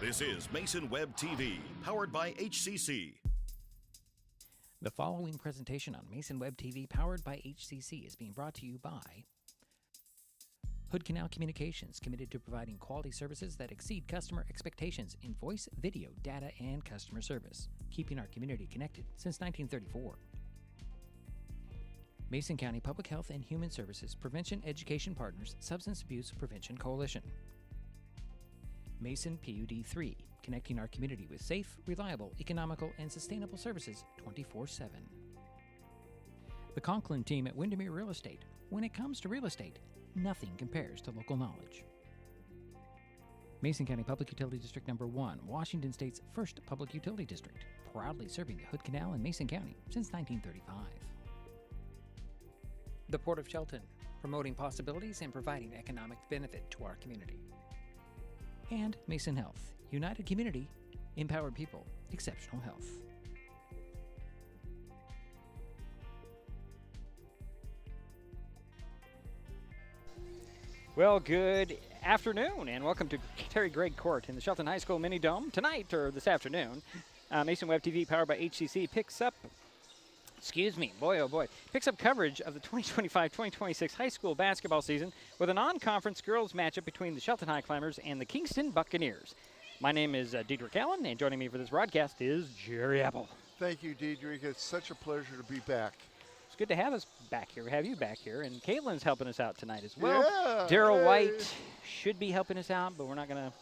This is Mason Web TV, powered by HCC. The following presentation on Mason Web TV, powered by HCC, is being brought to you by Hood Canal Communications, committed to providing quality services that exceed customer expectations in voice, video, data, and customer service, keeping our community connected since 1934. Mason County Public Health and Human Services Prevention Education Partners Substance Abuse Prevention Coalition. Mason PUD 3, connecting our community with safe, reliable, economical, and sustainable services 24/7. The Conklin team at Windermere Real Estate. When it comes to real estate, nothing compares to local knowledge. Mason County Public Utility District Number 1, Washington State's first public utility district, proudly serving the Hood Canal in Mason County since 1935. The Port of Shelton, promoting possibilities and providing economic benefit to our community. And Mason Health, united community, empowered people, exceptional health. Well, good afternoon, and welcome to Terry Gregg Court in the Shelton High School Mini Dome. Tonight, or this afternoon, Mason Web TV, powered by HCC, picks up coverage of the 2025-2026 high school basketball season with a non-conference girls matchup between the Shelton Highclimbers and the Kingston Buccaneers. My name is Diedrich Allen, and joining me for this broadcast is Jerry Apple. Thank you, Diedrich. It's such a pleasure to be back. It's good to have us back here, have you back here, and Caitlin's helping us out tonight as well. Yeah, Daryl White should be helping us out, but we're not going to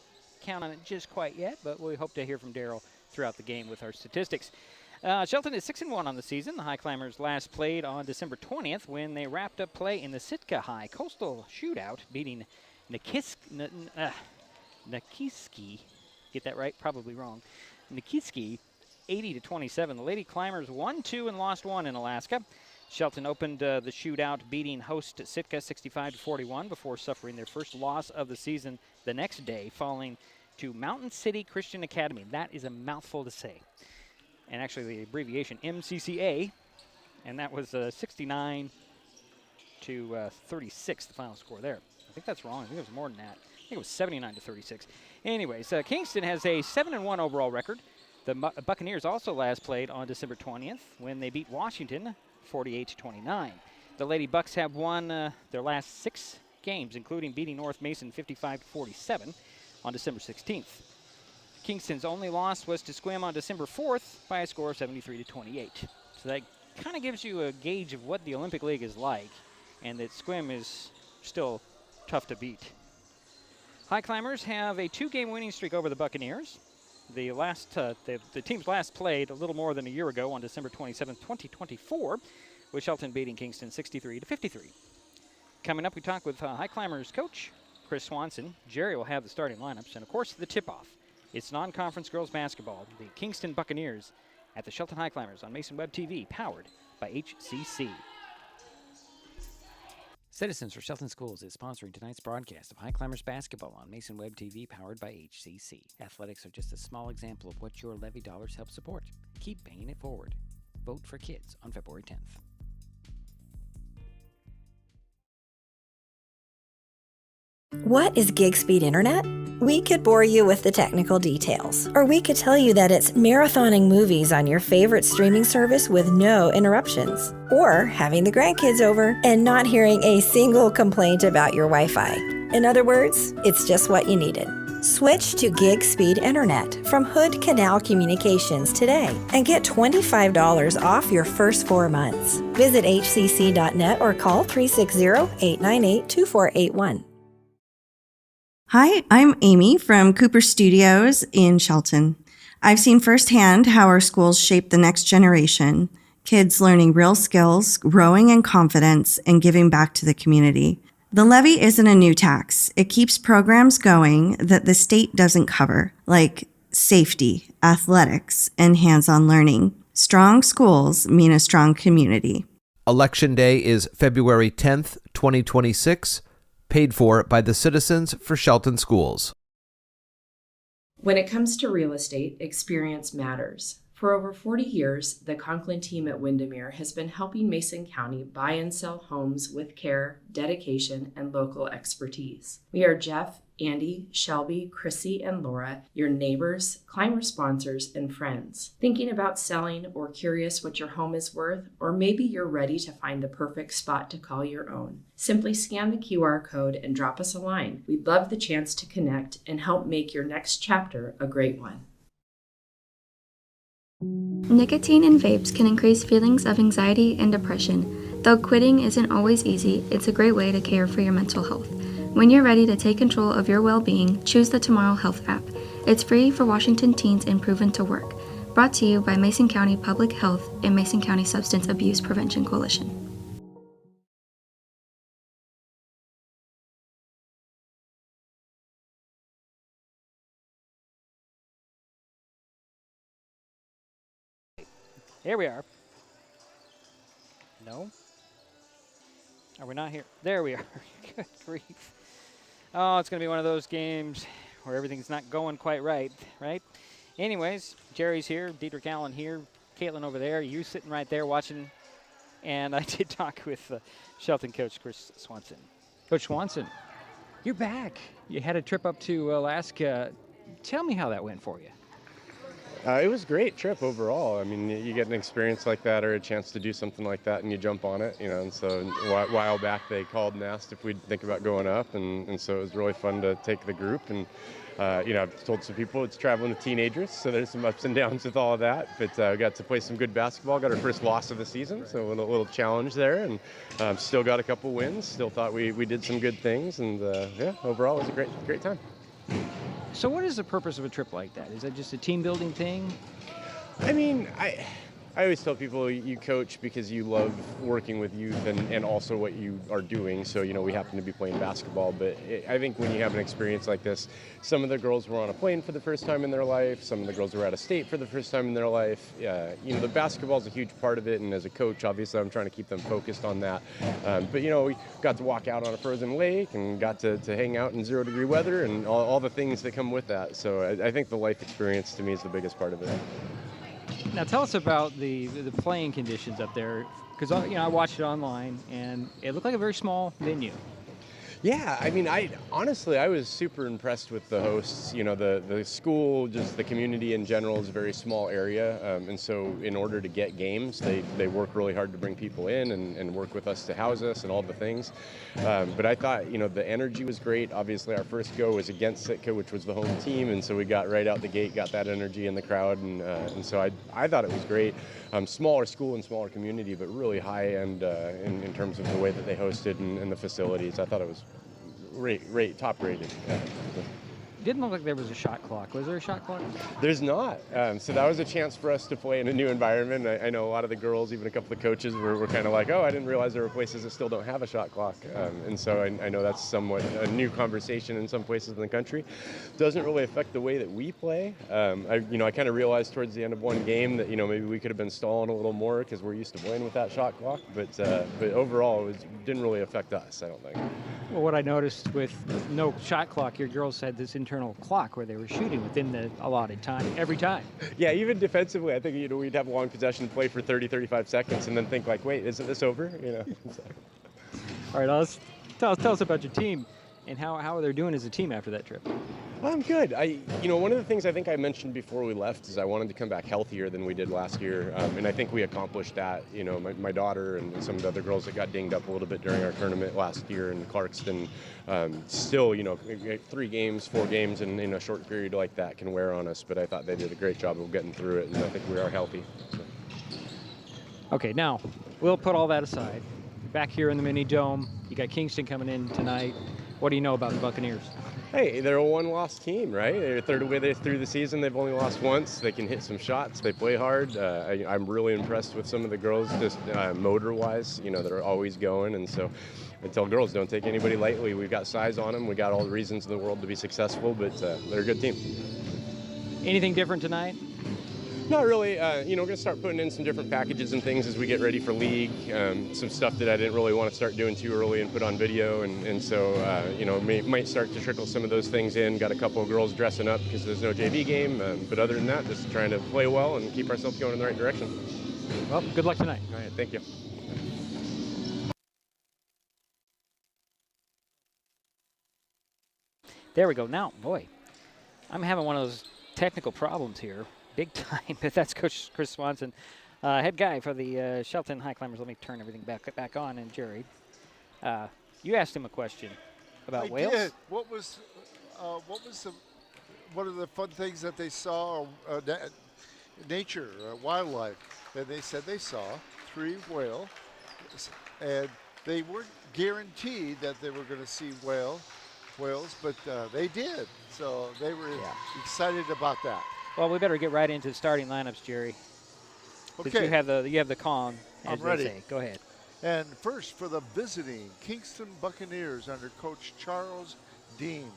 count on it just quite yet, but we hope to hear from Daryl throughout the game with our statistics. Shelton is 6-1 on the season. The Highclimbers last played on December 20th when they wrapped up play in the Sitka High Coastal Shootout, beating Nikiski. Get that right? Probably wrong. Nikiski, 80-27. The Lady Climbers won 2 and lost 1 in Alaska. Shelton opened the shootout, beating host Sitka 65-41 before suffering their first loss of the season the next day, falling to Mountain City Christian Academy. That is a mouthful to say. And actually the abbreviation MCCA, and that was 69-36, the final score there. I think that's wrong. I think it was more than that. I think it was 79-36. Anyways, Kingston has a 7-1 overall record. The Buccaneers also last played on December 20th when they beat Washington 48-29. The Lady Bucks have won their last 6 games, including beating North Mason 55-47 on December 16th. Kingston's only loss was to Squim on December 4th by a score of 73-28. So that kind of gives you a gauge of what the Olympic League is like, and that Squim is still tough to beat. Highclimbers have a 2-game winning streak over the Buccaneers. The teams last played a little more than a year ago on December 27th, 2024, with Shelton beating Kingston 63-53. Coming up, we talk with Highclimbers coach Chris Swanson. Jerry will have the starting lineups, and of course the tip-off. It's non-conference girls basketball, the Kingston Buccaneers at the Shelton Highclimbers on Mason Web TV, powered by HCC. Citizens for Shelton Schools is sponsoring tonight's broadcast of Highclimbers basketball on Mason Web TV, powered by HCC. Athletics are just a small example of what your levy dollars help support. Keep paying it forward. Vote for kids on February 10th. What is gig speed internet? We could bore you with the technical details, or we could tell you that it's marathoning movies on your favorite streaming service with no interruptions, or having the grandkids over and not hearing a single complaint about your Wi-Fi. In other words, it's just what you needed. Switch to gig speed internet from Hood Canal Communications today and get $25 off your first 4 months. Visit hcc.net or call 360-898-2481. Hi, I'm Amy from Cooper Studios in Shelton. I've seen firsthand how our schools shape the next generation, kids learning real skills, growing in confidence, and giving back to the community. The levy isn't a new tax. It keeps programs going that the state doesn't cover, like safety, athletics, and hands-on learning. Strong schools mean a strong community. Election Day is February 10th, 2026. Paid for by the Citizens for Shelton Schools. When it comes to real estate, experience matters. For over 40 years, the Conklin team at Windermere has been helping Mason County buy and sell homes with care, dedication, and local expertise. We are Jeff, Andy, Shelby, Chrissy, and Laura, your neighbors, climber sponsors, and friends. Thinking about selling or curious what your home is worth, or maybe you're ready to find the perfect spot to call your own. Simply scan the QR code and drop us a line. We'd love the chance to connect and help make your next chapter a great one. Nicotine in vapes can increase feelings of anxiety and depression. Though quitting isn't always easy, it's a great way to care for your mental health. When you're ready to take control of your well-being, choose the Tomorrow Health app. It's free for Washington teens and proven to work. Brought to you by Mason County Public Health and Mason County Substance Abuse Prevention Coalition. Here we are. No? Are we not here? There we are. Good grief. Oh, it's going to be one of those games where everything's not going quite right, right? Anyways, Jerry's here, Diedrich Allen here, Caitlin over there, you sitting right there watching. And I did talk with Shelton coach Chris Swanson. Coach Swanson, you're back. You had a trip up to Alaska. Tell me how that went for you. It was a great trip overall. I mean, you get an experience like that or a chance to do something like that and you jump on it, you know. And so a while back they called and asked if we'd think about going up. And so it was really fun to take the group. And, you know, I've told some people it's traveling with teenagers, so there's some ups and downs with all of that. But we got to play some good basketball, got our first loss of the season, so a little challenge there. And still got a couple wins, still thought we did some good things. And, yeah, overall it was a great time. So what is the purpose of a trip like that? Is that just a team building thing? I mean, I always tell people you coach because you love working with youth and also what you are doing. So, you know, we happen to be playing basketball, but I think when you have an experience like this, some of the girls were on a plane for the first time in their life. Some of the girls were out of state for the first time in their life. You know, the basketball is a huge part of it. And as a coach, obviously, I'm trying to keep them focused on that. But, you know, we got to walk out on a frozen lake and got to hang out in 0-degree weather and all the things that come with that. So I think the life experience to me is the biggest part of it. Now tell us about the playing conditions up there, because you know I watched it online and it looked like a very small venue. Yeah, I mean, I was super impressed with the hosts. You know, the school, just the community in general is a very small area. And so in order to get games, they work really hard to bring people in and work with us to house us and all the things. But I thought, you know, the energy was great. Obviously, our first go was against Sitka, which was the home team. And so we got right out the gate, got that energy in the crowd. And so I thought it was great. Smaller school and smaller community, but really high end in terms of the way that they hosted and the facilities. I thought it was top rated. Yeah. Didn't look like there was a shot clock. Was there a shot clock? There's not. So that was a chance for us to play in a new environment. I know a lot of the girls, even a couple of coaches, were kind of like, oh, I didn't realize there were places that still don't have a shot clock. And so I know that's somewhat a new conversation in some places in the country. Doesn't really affect the way that we play. I kind of realized towards the end of one game that, you know, maybe we could have been stalling a little more because we're used to playing with that shot clock. But overall, it didn't really affect us, I don't think. Well, what I noticed with no shot clock, your girls had this internal clock where they were shooting within the allotted time every time. Yeah, even defensively, I think, you know, we'd have long possession, play for 30, 35 seconds, and then think like, wait, isn't this over? You know. So. All right, tell us about your team and how they're doing as a team after that trip. I'm good. One of the things I think I mentioned before we left is I wanted to come back healthier than we did last year, and I think we accomplished that. You know, my daughter and some of the other girls that got dinged up a little bit during our tournament last year in Clarkston, still, you know, 3 games, 4 games in a short period like that can wear on us, but I thought they did a great job of getting through it, and I think we are healthy. So. Okay, now, we'll put all that aside. Back here in the mini dome, you got Kingston coming in tonight. What do you know about the Buccaneers? Hey, they're a one-loss team, right? They're third way through the season. They've only lost once. They can hit some shots. They play hard. I'm really impressed with some of the girls, just motor-wise. You know, they're always going. And so I tell girls, don't take anybody lightly. We've got size on them. We got all the reasons in the world to be successful, but they're a good team. Anything different tonight? Not really. We're going to start putting in some different packages and things as we get ready for league. Some stuff that I didn't really want to start doing too early and put on video. And so, might start to trickle some of those things in. Got a couple of girls dressing up because there's no JV game. But other than that, just trying to play well and keep ourselves going in the right direction. Well, good luck tonight. All right. Thank you. There we go. Now, boy, I'm having one of those technical problems here, big time. But that's Coach Chris Swanson, head guy for the Shelton Highclimbers. Let me turn everything back on. And Jerry, you asked him a question about whales. Did. What was one of the fun things that they saw? Nature, wildlife. And they said they saw 3 whales, and they weren't guaranteed that they were going to see whales, but they did. So they were excited about that. Well, we better get right into the starting lineups, Jerry. Okay. You have the Kong, as I'm ready. they say. Go ahead. And first for the visiting Kingston Buccaneers under Coach Charles Dean.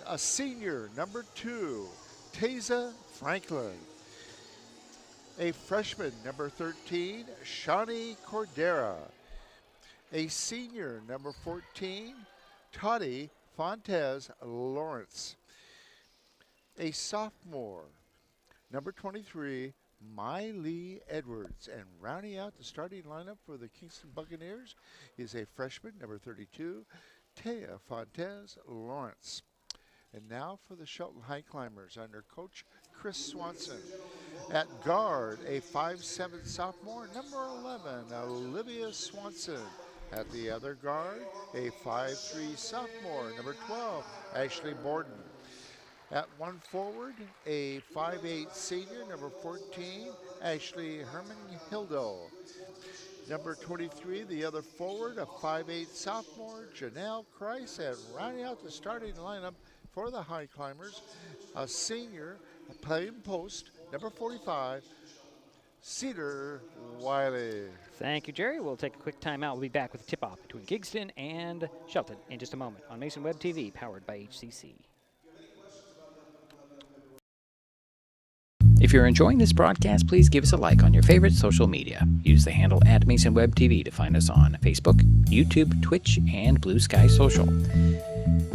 A senior, number 2, Taza Franklin. A freshman, number 13, Shawnee Cordera. A senior, number 14, Toddy Fontez Lawrence. A sophomore, number 23, Miley Edwards. And rounding out the starting lineup for the Kingston Buccaneers is a freshman, number 32, Taya Fontez Lawrence. And now for the Shelton Highclimbers under Coach Chris Swanson. At guard, a 5'7" sophomore, number 11, Olivia Swanson. At the other guard, a 5'3" sophomore, number 12, Ashley Borden. At one forward, a 5'8" senior, number 14, Ashley Herman-Hildo. Number 23, the other forward, a 5'8" sophomore, Janelle Kreis. And rounding out the starting lineup for the Highclimbers, a senior playing post, number 45, Cedar Wiley. Thank you, Jerry. We'll take a quick timeout. We'll be back with a tip-off between Kingston and Shelton in just a moment on Mason Web TV, powered by HCC. If you're enjoying this broadcast, please give us a like on your favorite social media. Use the handle @MasonWebTV to find us on Facebook, YouTube, Twitch, and Blue Sky Social.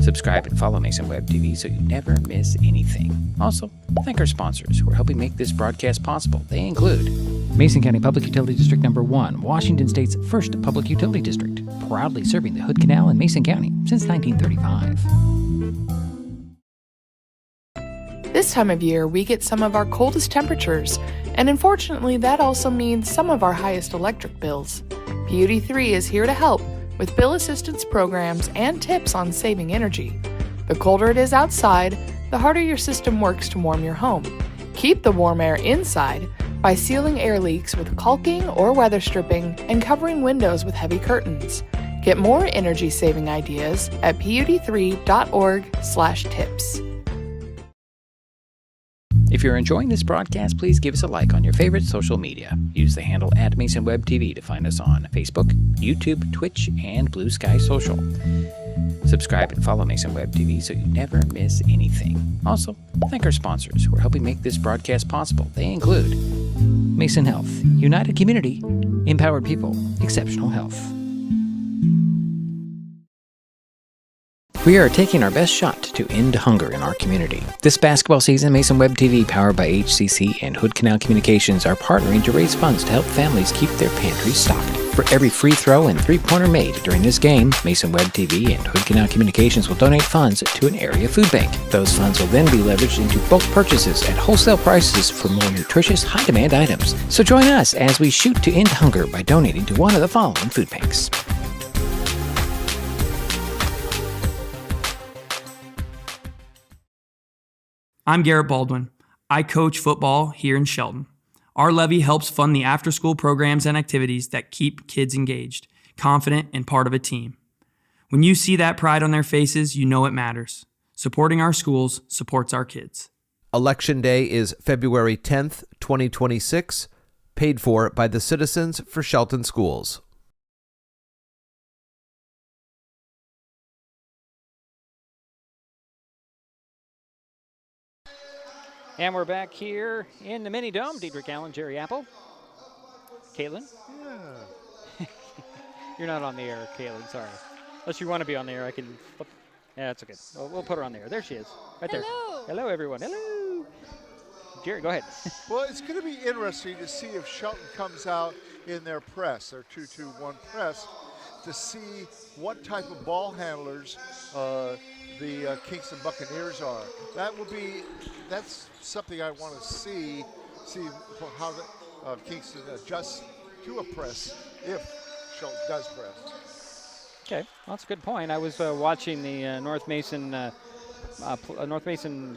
Subscribe and follow Mason Web TV so you never miss anything. Also, thank our sponsors who are helping make this broadcast possible. They include Mason County Public Utility District Number 1, Washington State's first public utility district, proudly serving the Hood Canal in Mason County since 1935. This time of year, we get some of our coldest temperatures, and unfortunately, that also means some of our highest electric bills. PUD3 is here to help with bill assistance programs and tips on saving energy. The colder it is outside, the harder your system works to warm your home. Keep the warm air inside by sealing air leaks with caulking or weather stripping and covering windows with heavy curtains. Get more energy-saving ideas at pud3.org/tips. If you're enjoying this broadcast, please give us a like on your favorite social media. Use the handle @MasonWebTV to find us on Facebook, YouTube, Twitch, and Blue Sky Social. Subscribe and follow Mason Web TV so you never miss anything. Also, thank our sponsors who are helping make this broadcast possible. They include Mason Health, United Community, Empowered People, Exceptional Health. We are taking our best shot to end hunger in our community. This basketball season, Mason Web TV, powered by HCC and Hood Canal Communications, are partnering to raise funds to help families keep their pantries stocked. For every free throw and three-pointer made during this game, Mason Web TV and Hood Canal Communications will donate funds to an area food bank. Those funds will then be leveraged into bulk purchases at wholesale prices for more nutritious, high-demand items. So join us as we shoot to end hunger by donating to one of the following food banks. I'm Garrett Baldwin. I coach football here in Shelton. Our levy helps fund the after-school programs and activities that keep kids engaged, confident, and part of a team. When you see that pride on their faces, you know it matters. Supporting our schools supports our kids. Election Day is February 10th, 2026, paid for by the Citizens for Shelton Schools. And we're back here in the mini dome. Diedrich Allen, Jerry Apple. Caitlin? Yeah. You're not on the air, Caitlin, sorry. Unless you want to be on the air, I can. Yeah, that's okay. We'll put her on the air. There she is, right there. Hello. Hello, everyone. Hello. Jerry, go ahead. Well, it's going to be interesting to see if Shelton comes out in their press, their 2-2-1 press, to see what type of ball handlers the Kingston Buccaneers are. That's something I want to see how the Kingston adjusts to a press if Shelton does press. Okay, well, that's a good point. I was watching the North Mason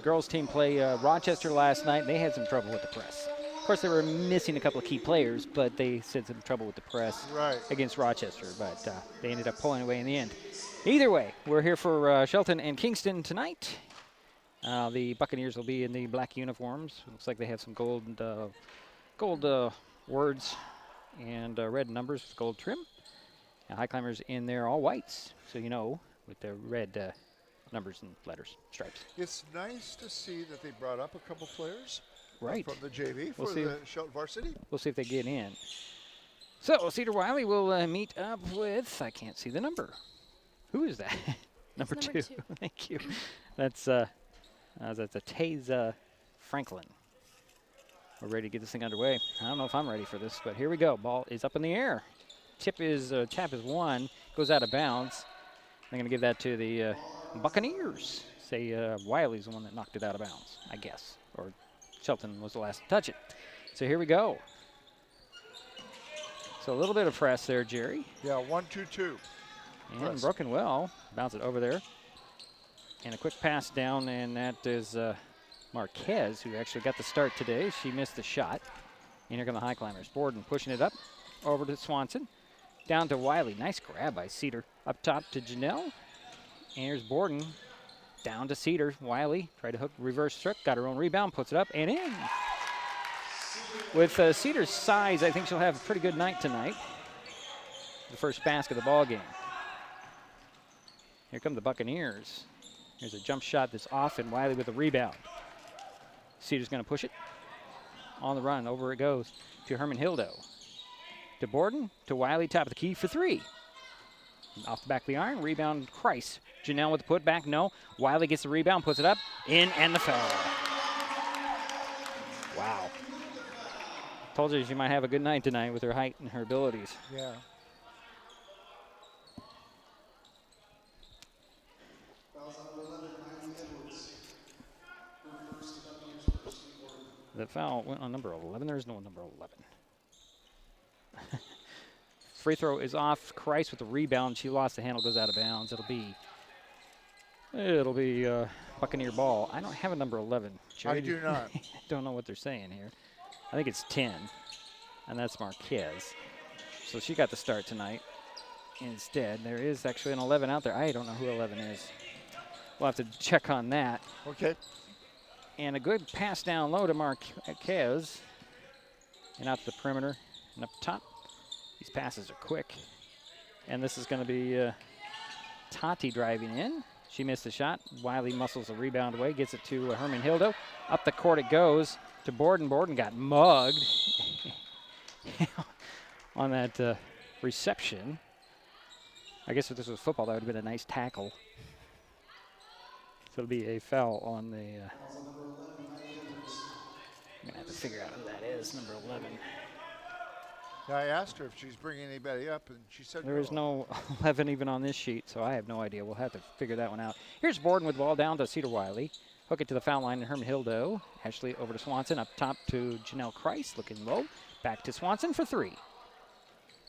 girls team play Rochester last night. They had some trouble with the press. Of course, they were missing a couple of key players, but they had some trouble with the press against Rochester. But they ended up pulling away in the end. Either way, we're here for Shelton and Kingston tonight. The Buccaneers will be in the black uniforms. Looks like they have some gold words and red numbers with gold trim. And Highclimbers in there all whites, so you know, with the red numbers and letters, stripes. It's nice to see that they brought up a couple players from the JV for the Shelton varsity. We'll see if they get in. So Cedar Wiley will meet up with, I can't see the number. Who is that? Number two. Thank you. That's a Taza Franklin. We're ready to get this thing underway. I don't know if I'm ready for this, but here we go. Ball is up in the air. Tap is one, goes out of bounds. I'm going to give that to the Buccaneers. Say Wiley's the one that knocked it out of bounds, I guess. Or Shelton was the last to touch it. So here we go. So a little bit of press there, Jerry. Yeah, 1-2-2. And broken well. Bounce it over there. And a quick pass down, and that is Marquez, who actually got the start today. She missed the shot. And here come the Highclimbers. Borden pushing it up over to Swanson. Down to Wiley. Nice grab by Cedar. Up top to Janelle. And here's Borden. Down to Cedar. Wiley tried to hook, reverse stroke. Got her own rebound. Puts it up and in. With Cedar's size, I think she'll have a pretty good night tonight. The first basket of the ball game. Here come the Buccaneers. Here's a jump shot that's off, and Wiley with a rebound. Cedar's going to push it. On the run, over it goes to Herman Hildo. To Borden, to Wiley, top of the key for three. Off the back of the iron, rebound Christ. Janelle with the putback, no. Wiley gets the rebound, puts it up, in, and the foul. Wow. Told you she might have a good night tonight with her height and her abilities. Yeah. The foul went on number 11. There's no number 11. Free throw is off. Christ with the rebound. She lost the handle, goes out of bounds. It'll be Buccaneer ball. I don't have a number 11. Jerry, I do not. Don't know what they're saying here. I think it's 10, and that's Marquez. So she got the start tonight. Instead, there is actually an 11 out there. I don't know who 11 is. We'll have to check on that. Okay. And a good pass down low to Marquez. And out to the perimeter and up top. These passes are quick. And this is going to be Tati driving in. She missed the shot. Wiley muscles the rebound away, gets it to Herman Hildo. Up the court it goes to Borden. Borden got mugged on that reception. I guess if this was football, that would have been a nice tackle. So it'll be a foul on the... I'm going to have to figure out who that is, number 11. I asked her if she's bringing anybody up, and she said there is no 11 even on this sheet, so I have no idea. We'll have to figure that one out. Here's Borden with the ball down to Cedar Wiley. Hook it to the foul line to Herman Hildo. Ashley over to Swanson. Up top to Janelle Christ, looking low. Back to Swanson for three.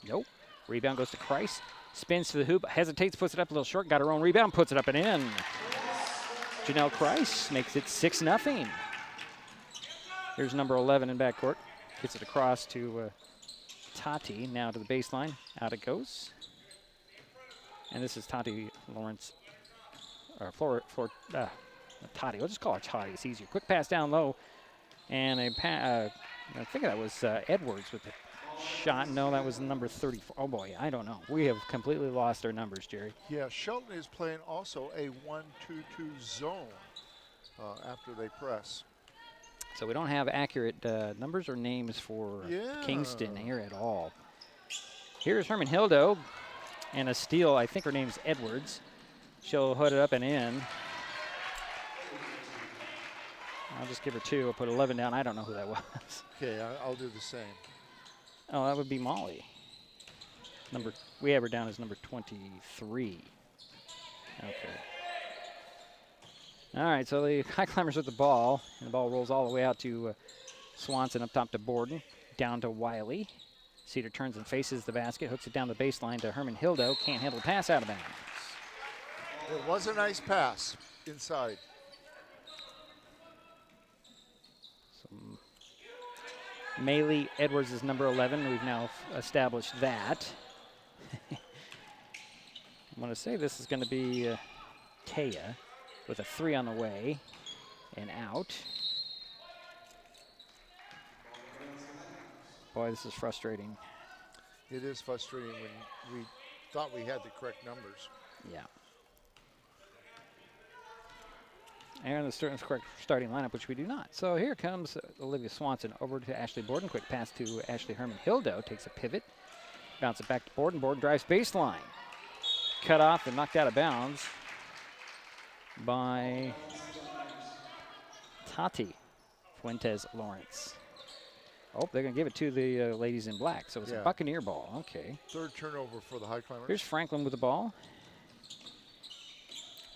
Nope. Rebound goes to Christ. Spins to the hoop, hesitates, puts it up a little short. Got her own rebound, puts it up and in. Janelle Christ makes it 6-0. Here's number 11 in backcourt. Gets it across to Tati, now to the baseline. Out it goes. And this is Tati Lawrence, or Tati. We'll just call her Tati. It's easier. Quick pass down low. And I think that was Edwards with the shot. No, that was number 34. Oh, boy, I don't know. We have completely lost our numbers, Jerry. Yeah, Shelton is playing also a 1-2-2 zone after they press. So we don't have accurate numbers or names for Kingston here at all. Here's Herman Hildo and a steal. I think her name's Edwards. She'll hood it up and in. I'll just give her 2. I'll put 11 down. I don't know who that was. Okay, I'll do the same. Oh, that would be Molly. We have her down as number 23. Okay. All right, so the Highclimbers with the ball, and the ball rolls all the way out to Swanson, up top to Borden, down to Wiley. Cedar turns and faces the basket, hooks it down the baseline to Herman Hildo. Can't handle the pass, out of bounds. It was a nice pass inside. Maylee Edwards is number 11. We've now established that. I'm going to say this is going to be Taya with a 3 on the way and out. Boy, this is frustrating. It is frustrating when we thought we had the correct numbers. Yeah. And the correct starting lineup, which we do not. So here comes Olivia Swanson over to Ashley Borden. Quick pass to Ashley Herman Hildo. Takes a pivot. Bounce it back to Borden. Borden drives baseline. Cut off and knocked out of bounds by Tati Fuentes Lawrence. Oh, they're going to give it to the ladies in black. So it's a Buccaneer ball. Okay. Third turnover for the Highclimbers. Here's Franklin with the ball.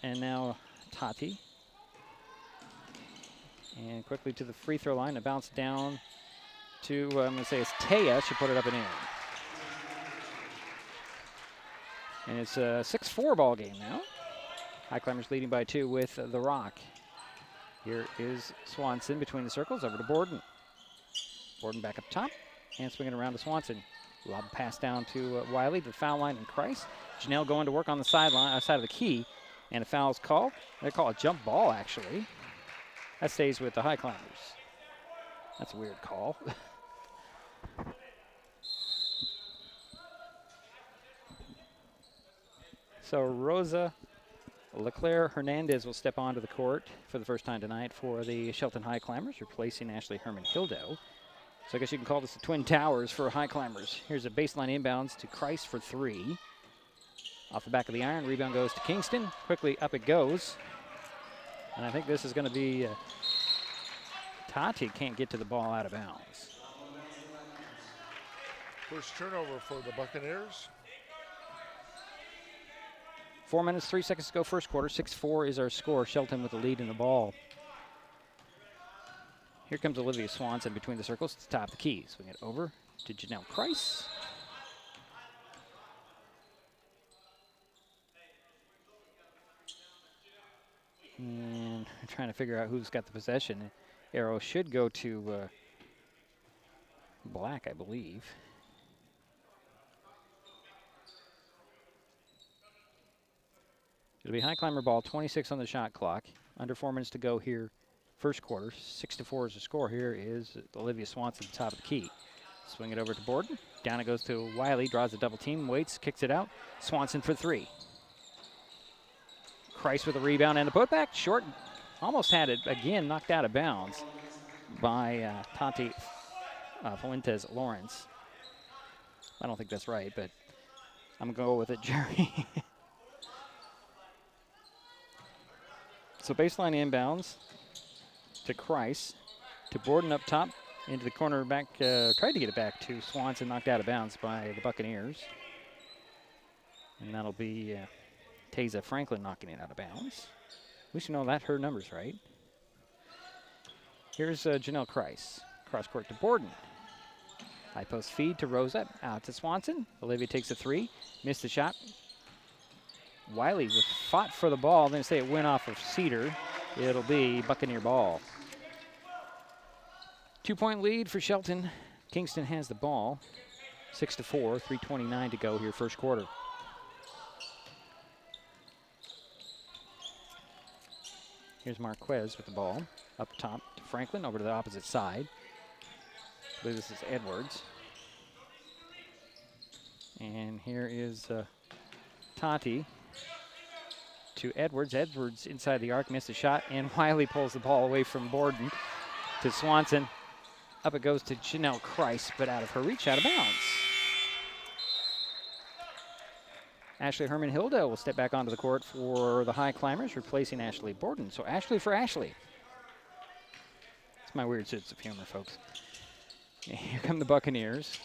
And now Tati. And quickly to the free throw line. A bounce down to, I'm going to say it's Taya. She put it up and in. And it's a 6-4 ball game now. Highclimbers leading by 2 with the Rock. Here is Swanson between the circles, over to Borden. Borden back up top and swinging around to Swanson. Lob pass down to Wiley, the foul line, and Christ. Janelle going to work on the sideline, side of the key, and a foul's called. They call it a jump ball, actually. That stays with the Highclimbers. That's a weird call. So Rosa Leclerc Hernandez will step onto the court for the first time tonight for the Shelton Highclimbers, replacing Ashley Herman Hildo. So I guess you can call this the Twin Towers for Highclimbers. Here's a baseline inbounds to Christ for 3. Off the back of the iron, rebound goes to Kingston. Quickly up it goes. And I think this is going to be Tati can't get to the ball out of bounds. First turnover for the Buccaneers. 4 minutes, 3 seconds to go first quarter. 6-4 is our score. Shelton with the lead in the ball. Here comes Olivia Swanson between the circles to top the key. Swing it over to Janelle Price. And I'm trying to figure out who's got the possession. Arrow should go to Black, I believe. It'll be Highclimber ball, 26 on the shot clock. Under 4 minutes to go here, first quarter. 6-4 is the score. Here is Olivia Swanson at the top of the key. Swing it over to Borden. Down it goes to Wiley, draws a double team, waits, kicks it out. Swanson for 3. Christ with a rebound and a putback. Short, almost had it again, knocked out of bounds by Tati Fuentes Lawrence. I don't think that's right, but I'm going to go with it, Jerry. So baseline inbounds to Christ, to Borden up top, into the corner back, tried to get it back to Swanson, knocked out of bounds by the Buccaneers. And that'll be Taza Franklin knocking it out of bounds. We should know that her number's right. Here's Janelle Christ, cross court to Borden. High post feed to Rosa, out to Swanson. Olivia takes a 3, missed the shot. Wiley was fought for the ball, then say it went off of Cedar. It'll be Buccaneer ball. 2-point lead for Shelton. Kingston has the ball. 6-4, 3:29 to go here first quarter. Here's Marquez with the ball. Up top to Franklin, over to the opposite side. I believe this is Edwards. And here is Tati to Edwards. Edwards inside the arc, missed a shot, and Wiley pulls the ball away from Borden to Swanson. Up it goes to Janelle Christ, but out of her reach, out of bounds. Ashley Herman Hilda will step back onto the court for the Highclimbers, replacing Ashley Borden. So Ashley for Ashley. It's my weird sense of humor, folks. Here come the Buccaneers.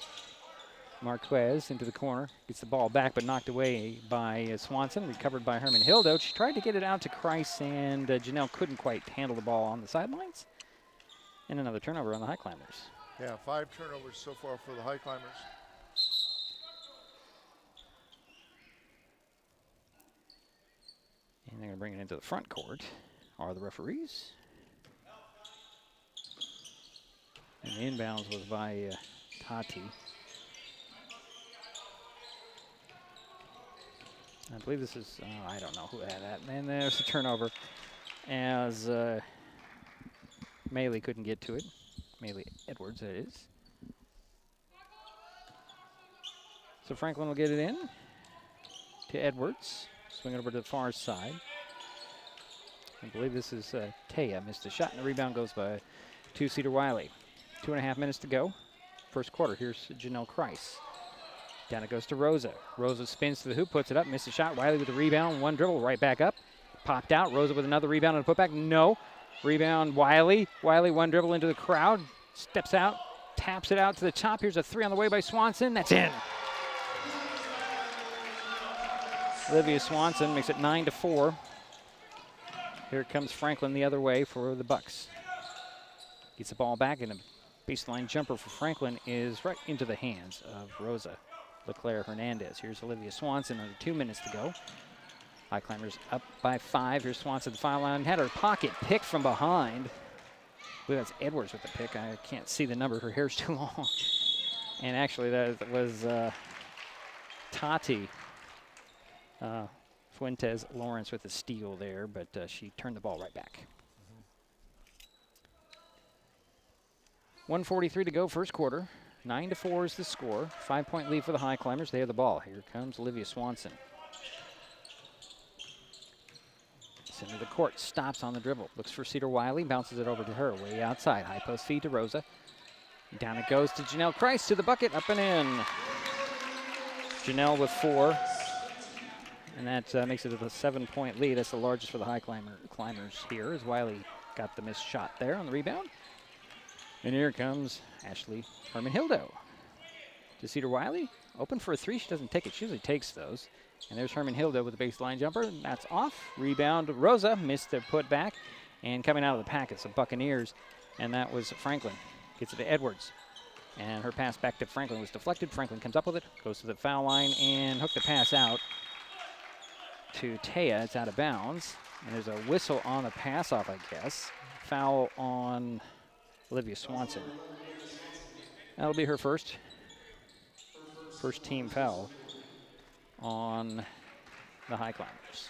Marquez into the corner. Gets the ball back, but knocked away by Swanson. Recovered by Herman Hildo. She tried to get it out to Kreis, and Janelle couldn't quite handle the ball on the sidelines. And another turnover on the Highclimbers. Yeah, 5 turnovers so far for the Highclimbers. And they're going to bring it into the front court. Are the referees. And the inbounds was by Tati. I believe this is, I don't know who had that. And there's the turnover as Maley couldn't get to it. Maley Edwards, that is. So Franklin will get it in to Edwards. Swing it over to the far side. I believe this is Taya. Missed a shot, and the rebound goes by Cedar Wiley. 2.5 minutes to go. First quarter. Here's Janelle Kreis. Down it goes to Rosa. Rosa spins to the hoop, puts it up, missed a shot. Wiley with the rebound, one dribble, right back up. Popped out. Rosa with another rebound and a putback. No. Rebound, Wiley. Wiley, one dribble into the crowd. Steps out, taps it out to the top. Here's a 3 on the way by Swanson. That's in. Olivia Swanson makes it 9-4. Here comes Franklin the other way for the Bucks. Gets the ball back, and a baseline jumper for Franklin is right into the hands of Rosa LeClaire Hernandez. Here's Olivia Swanson under 2 minutes to go. Highclimbers up by 5. Here's Swanson, the foul line. Had her pocket picked from behind. I believe that's Edwards with the pick. I can't see the number. Her hair's too long. And actually, that was Tati Fuentes Lawrence with the steal there, but she turned the ball right back. 1:43 to go, first quarter. 9-4 is the score. 5-point lead for the Highclimbers. They have the ball. Here comes Olivia Swanson. Center of the court, stops on the dribble. Looks for Cedar Wiley, bounces it over to her. Way outside, high post feed to Rosa. Down it goes to Janelle Kreis to the bucket, up and in. Janelle with 4. And that makes it a 7-point lead. That's the largest for the Highclimbers here, as Wiley got the missed shot there on the rebound. And here comes Ashley Herman-Hildo to Cedar Wiley. Open for a 3. She doesn't take it. She usually takes those. And there's Herman-Hildo with the baseline jumper. And that's off. Rebound, Rosa missed the putback. And coming out of the pack, it's the Buccaneers. And that was Franklin. Gets it to Edwards. And her pass back to Franklin was deflected. Franklin comes up with it, goes to the foul line, and hooked the pass out to Taya. It's out of bounds. And there's a whistle on the pass off, I guess. Foul on Olivia Swanson. That'll be her first team foul on the Highclimbers.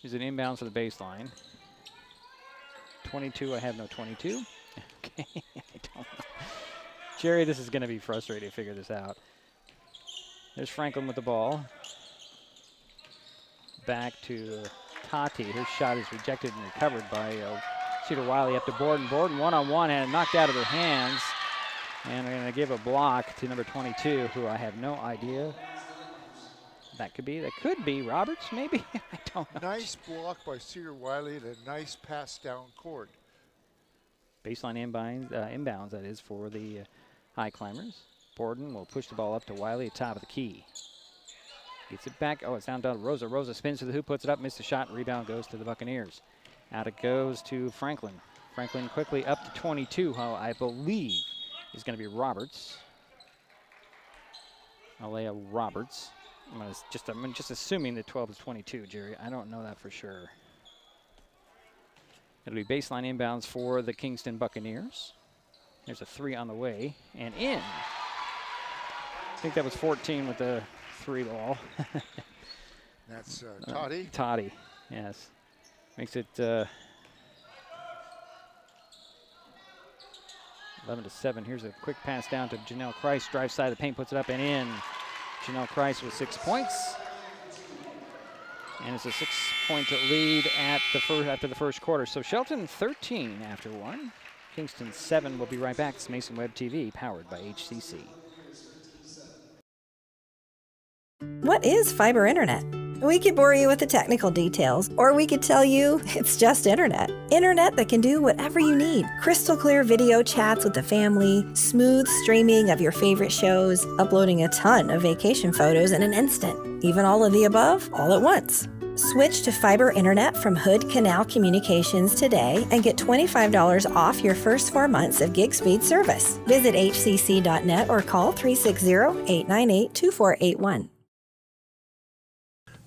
Here's an inbound for the baseline. 22, I have no 22. Okay, I don't know. Jerry, this is going to be frustrating to figure this out. There's Franklin with the ball. Back to Tati. Her shot is rejected and recovered by Cedar Wiley up to Borden. Borden one-on-one and knocked out of her hands. And they're going to give a block to number 22, who I have no idea that could be. That could be Roberts, maybe. I don't know. Nice block by Cedar Wiley and a nice pass down court. Baseline inbounds, that is, for the Highclimbers. Borden will push the ball up to Wiley at top of the key. Gets it back. Oh, it's down to Rosa. Rosa spins to the hoop, puts it up, missed the shot. Rebound goes to the Buccaneers. Out it goes to Franklin. Franklin quickly up to 22, who I believe is going to be Roberts. Alea Roberts. I'm just assuming that 12 is 22, Jerry. I don't know that for sure. It'll be baseline inbounds for the Kingston Buccaneers. There's a 3 on the way and in. I think that was 14 with the 3 ball. That's Toddy. Toddy, yes. Makes it 11-7. Here's a quick pass down to Janelle Kreis. Drive side of the paint, puts it up and in. Janelle Kreis with 6 points. And it's a 6-point lead at after the first quarter. So Shelton 13 after 1. Kingston 7. We'll be right back. It's Mason Web TV, powered by HCC. What is fiber internet? We could bore you with the technical details, or we could tell you it's just internet. Internet that can do whatever you need. Crystal clear video chats with the family, smooth streaming of your favorite shows, uploading a ton of vacation photos in an instant. Even all of the above, all at once. Switch to fiber internet from Hood Canal Communications today and get $25 off your first 4 months of gig speed service. Visit hcc.net or call 360-898-2481.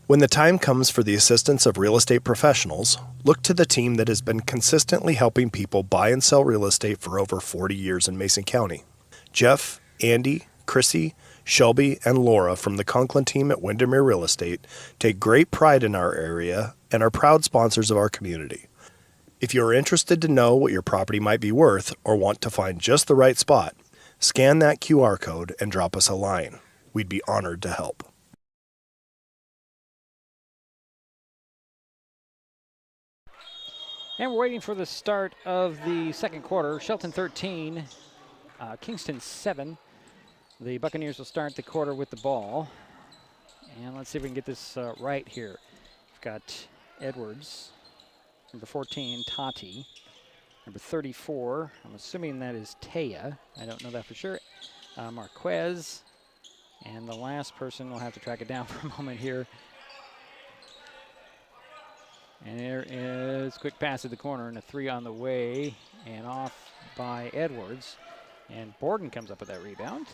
When the time comes for the assistance of real estate professionals, look to the team that has been consistently helping people buy and sell real estate for over 40 years in Mason County. Jeff, Andy, Chrissy, Shelby, and Laura from the Conklin team at Windermere Real Estate take great pride in our area and are proud sponsors of our community. If you are interested to know what your property might be worth or want to find just the right spot, scan that QR code and drop us a line. We'd be honored to help. And we're waiting for the start of the second quarter. Shelton 13, Kingston 7. The Buccaneers will start the quarter with the ball. And let's see if we can get this right here. We've got Edwards, number 14, Tati, number 34. I'm assuming that is Taya. I don't know that for sure. Marquez. And the last person, we'll have to track it down for a moment here. And there is quick pass to the corner and a 3 on the way and off by Edwards. And Borden comes up with that rebound.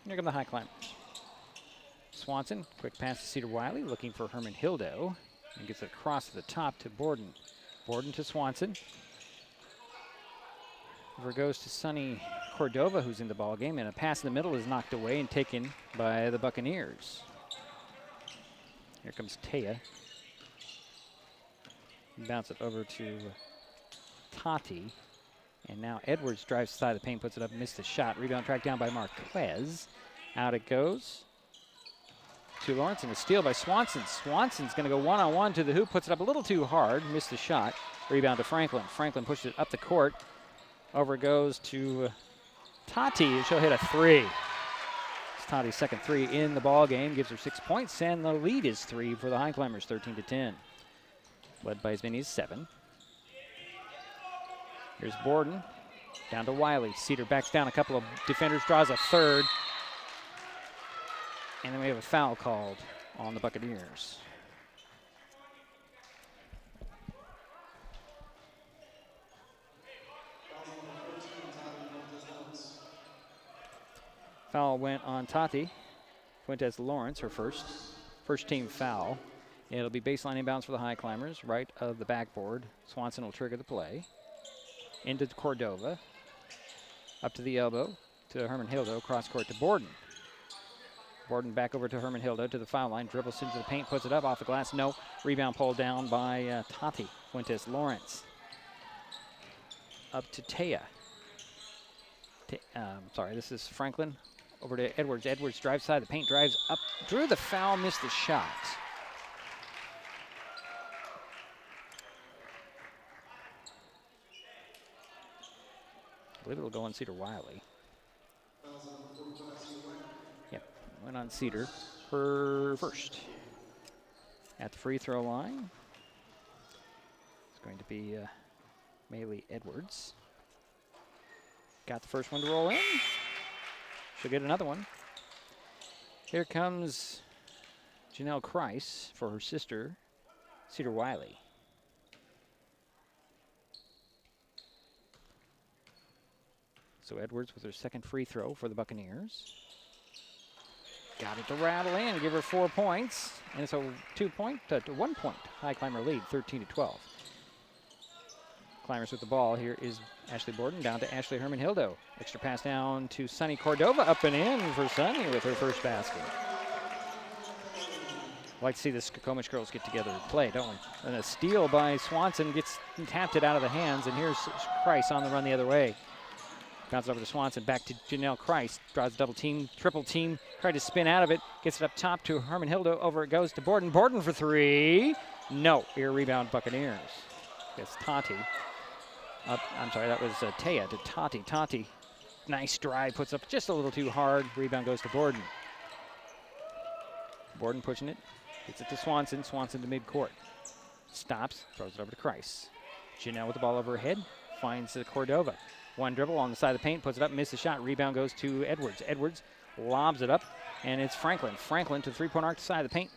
And here come the Highclimbers. Swanson, quick pass to Cedar Wiley, looking for Herman Hildo. And gets it across to the top to Borden. Borden to Swanson. Over goes to Sonny Cordova, who's in the ball game. And a pass in the middle is knocked away and taken by the Buccaneers. Here comes Taya. Bounce it over to Tati. And now Edwards drives to the side of the paint, puts it up, missed the shot. Rebound tracked down by Marquez. Out it goes to Lawrence, and a steal by Swanson. Swanson's going to go one-on-one to the hoop, puts it up a little too hard, missed the shot. Rebound to Franklin. Franklin pushed it up the court. Over goes to Tati. She'll hit a 3. It's Tati's second 3 in the ball game, gives her 6 points, and the lead is 3 for the Highclimbers, 13-10. Led by as many as 7. Here's Borden, down to Wiley. Cedar backs down a couple of defenders, draws a third. And then we have a foul called on the Buccaneers. Foul went on Tati. Fuentes Lawrence, her first team foul. It'll be baseline inbounds for the Highclimbers, right of the backboard. Swanson will trigger the play. Into Cordova. Up to the elbow to Herman Hildo. Cross court to Borden. Borden back over to Herman Hildo to the foul line. Dribbles into the paint, puts it up off the glass. No. Rebound pulled down by Tati. Fuentes Lawrence. Up to Taya. This is Franklin. Over to Edwards. Edwards drives side of the paint, drives up. Drew the foul, missed the shot. I believe it'll go on Cedar Wiley. Yep, went on Cedar for first. At the free throw line, it's going to be Maylee Edwards. Got the first one to roll in. She'll get another one. Here comes Janelle Kreis for her sister, Cedar Wiley. So Edwards with her second free throw for the Buccaneers. Got it to rattle in, give her 4 points. And it's a 1 point Highclimber lead, 13-12. Climbers with the ball. Here is Ashley Borden down to Ashley Herman Hildo. Extra pass down to Sonny Cordova, up and in for Sonny with her first basket. Like to see the Skokomish girls get together and play, don't we? And a steal by Swanson gets tapped it out of the hands, and here's Kreis on the run the other way. Bounces over to Swanson, back to Janelle Kreis. Draws a double team, triple team, tried to spin out of it. Gets it up top to Herman Hildo. Over it goes to Borden. Borden for 3. No, ear rebound Buccaneers. It's Tati. That was Taya to Tati. Tati, nice drive, puts up just a little too hard. Rebound goes to Borden. Borden pushing it Gets it to Swanson. Swanson to midcourt. Stops, throws it over to Kreis. Janelle with the ball over her head. Finds Cordova. One dribble on the side of the paint, puts it up, misses shot. Rebound goes to Edwards. Edwards lobs it up, and it's Franklin. Franklin to the three-point arc, side of the paint.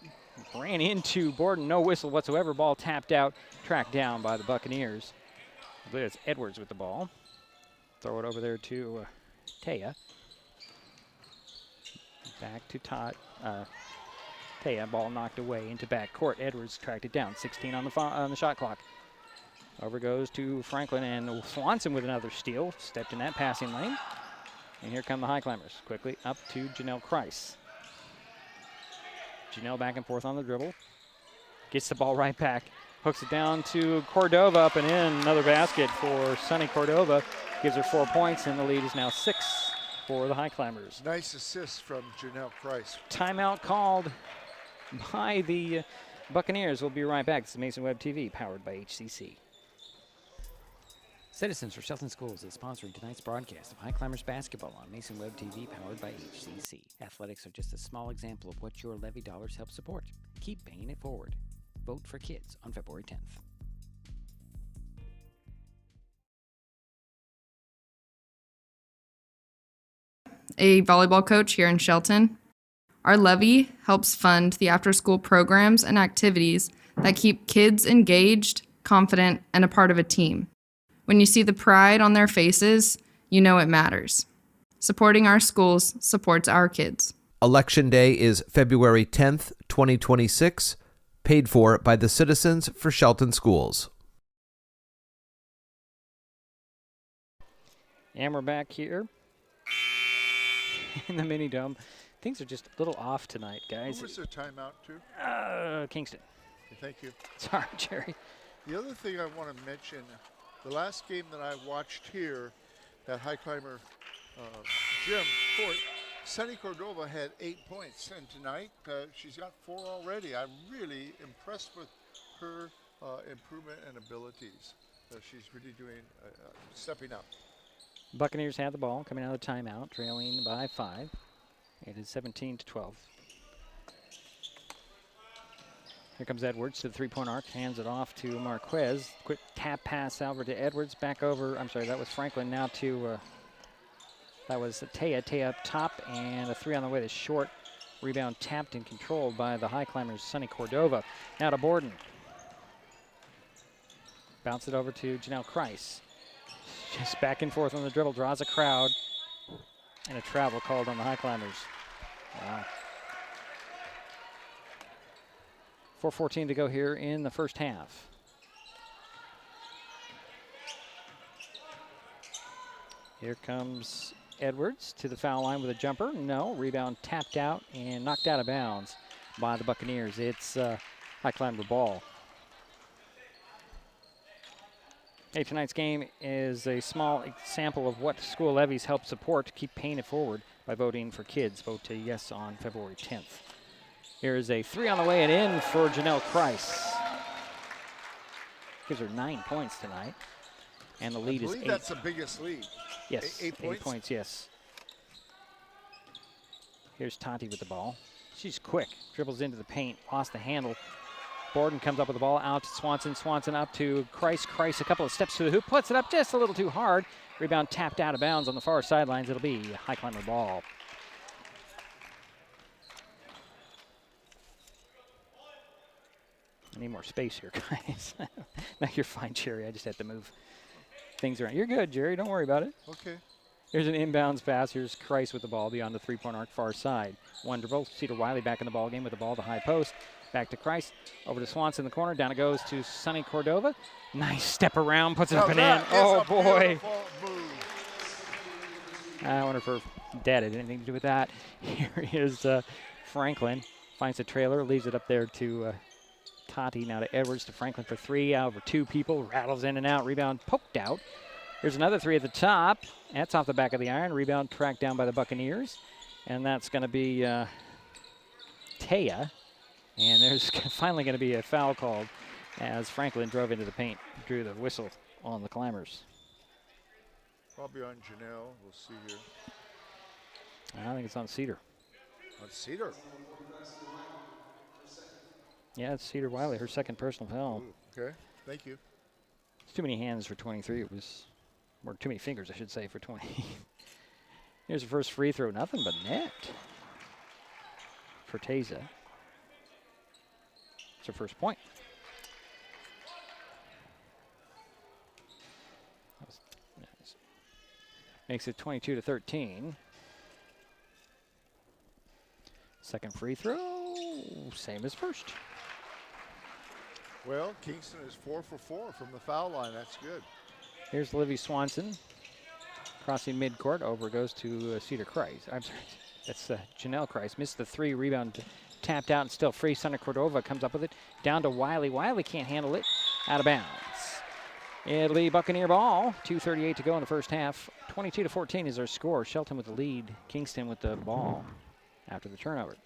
Ran into Borden, no whistle whatsoever. Ball tapped out, tracked down by the Buccaneers. I believe it's Edwards with the ball. Throw it over there to Taya. Back to Todd. Taya, ball knocked away into backcourt. Edwards tracked it down. 16 on the shot clock. Over goes to Franklin, and Swanson with another steal. Stepped in that passing lane. And here come the Highclimbers. Quickly up to Janelle Kreis. Janelle back and forth on the dribble. Gets the ball right back. Hooks it down to Cordova, up and in. Another basket for Sunny Cordova. Gives her 4 points, and the lead is now 6 for the Highclimbers. Nice assist from Janelle Kreis. Timeout called by the Buccaneers. We'll be right back. This is Mason Web TV, powered by HCC. Citizens for Shelton Schools is sponsoring tonight's broadcast of Highclimbers basketball on Mason Web TV, powered by HCC. Athletics are just a small example of what your levy dollars help support. Keep paying it forward. Vote for kids on February 10th. A volleyball coach here in Shelton. Our levy helps fund the after-school programs and activities that keep kids engaged, confident, and a part of a team. When you see the pride on their faces, you know it matters. Supporting our schools supports our kids. Election Day is February 10th, 2026, paid for by the Citizens for Shelton Schools. And we're back here in the mini dome. Things are just a little off tonight, guys. Who was the timeout to? Kingston. Thank you. Sorry, Jerry. The other thing I want to mention, the last game that I watched here at Highclimber Gym Court, Sunny Cordova had 8 points, and tonight she's got 4 already. I'm really impressed with her improvement and abilities. She's really doing, stepping up. Buccaneers have the ball coming out of the timeout, trailing by 5. It is 17-12. Here comes Edwards to the three-point arc, hands it off to Marquez. Quick tap pass over to Edwards, back over, I'm sorry, that was Franklin, now to, that was Taya. Taya up top, and a three on the way to short. Rebound tapped and controlled by the Highclimbers, Sunny Cordova. Now to Borden. Bounce it over to Janelle Kreis. Just back and forth on the dribble, draws a crowd, and a travel called on the Highclimbers. Wow. 4:14 to go here in the first half. Here comes Edwards to the foul line with a jumper. No, rebound tapped out and knocked out of bounds by the Buccaneers. It's Highclimber ball. Hey, tonight's game is a small example of what school levies help support to keep paying it forward by voting for kids. Vote to yes on February 10th. Here is a three on the way and in for Janelle Kreis. Gives her 9 points tonight. And the lead is 8. I believe that's the biggest lead. Yes, 8 points? 8 points, yes. Here's Tati with the ball. She's quick, dribbles into the paint, lost the handle. Borden comes up with the ball out to Swanson. Swanson up to Kreis. Kreis a couple of steps to the hoop, puts it up just a little too hard. Rebound tapped out of bounds on the far sidelines. It'll be Highclimber ball. I need more space here, guys. No, you're fine, Jerry. I just had to move things around. You're good, Jerry. Don't worry about it. Okay. Here's an inbounds pass. Here's Kreis with the ball beyond the three-point arc far side. One dribble. Cedar Wiley back in the ball game with the ball, the high post. Back to Kreis. Over to Swanson in the corner. Down it goes to Sunny Cordova. Nice step around. Puts it up and in. Oh, boy. I wonder if her dad had anything to do with that. Here is Franklin. Finds the trailer. Leaves it up there to Tati. Now to Edwards, to Franklin for three. Over two people. Rattles in and out. Rebound poked out. Here's another three at the top. That's off the back of the iron. Rebound tracked down by the Buccaneers. And that's going to be Taya. And there's finally going to be a foul called as Franklin drove into the paint, drew the whistle on the Climbers. Probably on Janelle. We'll see here. I think it's on Cedar. On Cedar. Yeah, it's Cedar Wiley, her second personal foul. Ooh, okay, thank you. It's too many hands for 23. It was, or too many fingers, I should say, for 20. Here's the first free throw. Nothing but net for Taza. It's her first point. That was nice. Makes it 22-13. Second free throw, same as first. Well, Kingston is 4 for 4 from the foul line. That's good. Here's Livy Swanson crossing midcourt. Over goes to Cedar Christ. I'm sorry, that's Janelle Christ. Missed the three. Rebound tapped out and still free. Santa Cordova comes up with it. Down to Wiley. Wiley can't handle it. Out of bounds. It'll be Buccaneer ball. 2:38 to go in the first half. 22-14 is our score. Shelton with the lead. Kingston with the ball after the turnover.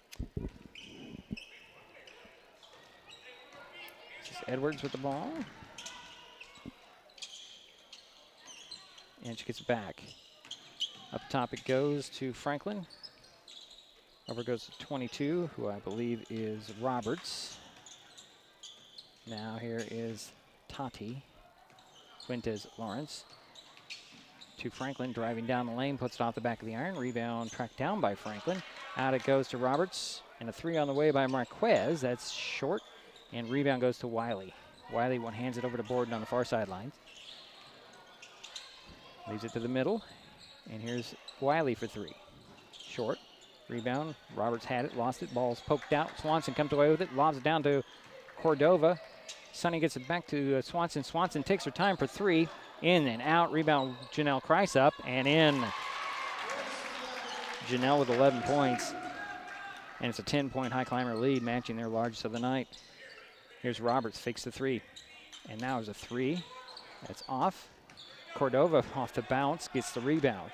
Edwards with the ball. And she gets it back. Up top it goes to Franklin. Over goes to 22, who I believe is Roberts. Now here is Tati. Fuentes Lawrence. To Franklin, driving down the lane, puts it off the back of the iron. Rebound tracked down by Franklin. Out it goes to Roberts. And a three on the way by Marquez. That's short. And rebound goes to Wiley. Wiley hands it over to Borden on the far sidelines. Leaves it to the middle. And here's Wiley for three. Short. Rebound. Roberts had it, lost it. Ball's poked out. Swanson comes away with it. Lobs it down to Cordova. Sonny gets it back to Swanson. Swanson takes her time for three. In and out. Rebound Janelle Kreis up and in. Janelle with 11 points. And it's a 10-point Highclimber lead, matching their largest of the night. Here's Roberts, fakes the three. And now there's a three. That's off. Cordova off the bounce, gets the rebound.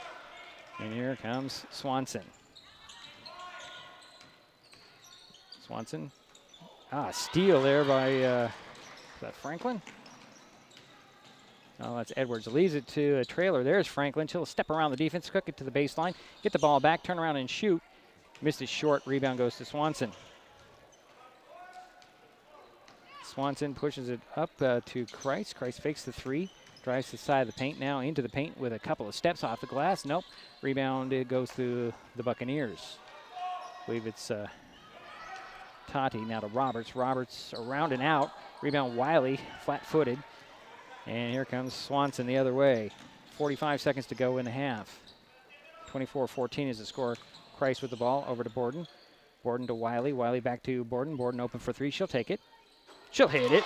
And here comes Swanson. Swanson. Steal there by, is that Franklin? Oh, that's Edwards. Leaves it to a trailer. There's Franklin. She'll step around the defense, cook it to the baseline, get the ball back, turn around and shoot. Missed it short. Rebound goes to Swanson. Swanson pushes it up to Kreis. Kreis fakes the three. Drives to the side of the paint now, into the paint with a couple of steps off the glass. Nope. Rebound, it goes to the Buccaneers. I believe it's Tati now to Roberts. Roberts around and out. Rebound Wiley, flat-footed. And here comes Swanson the other way. 45 seconds to go in the half. 24-14 is the score. Kreis with the ball, over to Borden. Borden to Wiley. Wiley back to Borden. Borden open for three. She'll take it. She'll hit it.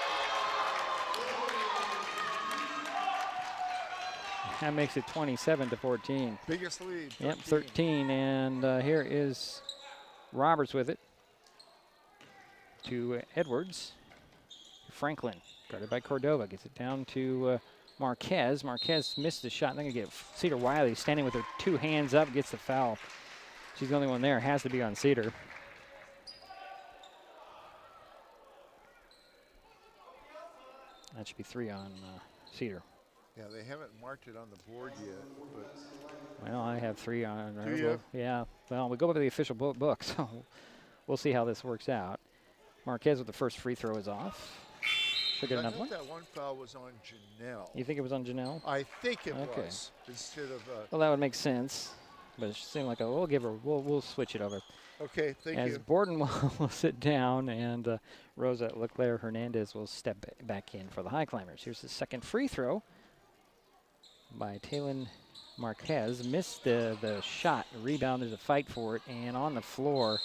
That makes it 27-14. Biggest lead. 13. Yep, 13. And here is Roberts with it. To Edwards. Franklin, guarded by Cordova, gets it down to Marquez. Marquez missed the shot. They're going to get Cedar Wiley standing with her two hands up, gets the foul. She's the only one there. Has to be on Cedar. That should be three on Cedar. Yeah, they haven't marked it on the board yet. But well, I have three on. Do you? Yeah. Well, we go by the official book, so we'll see how this works out. Marquez with the first free throw is off. Should get another one. I thought that one foul was on Janelle. You think it was on Janelle? I think it was. Instead of. Well, that would make sense. But it seemed like we'll give her. We'll switch it over. Okay, thank you. As Borden will sit down, and Rosa Leclerc Hernandez will step back in for the Highclimbers. Here's the second free throw by Taylon Marquez. Missed the shot. The rebound. There's a fight for it, and on the floor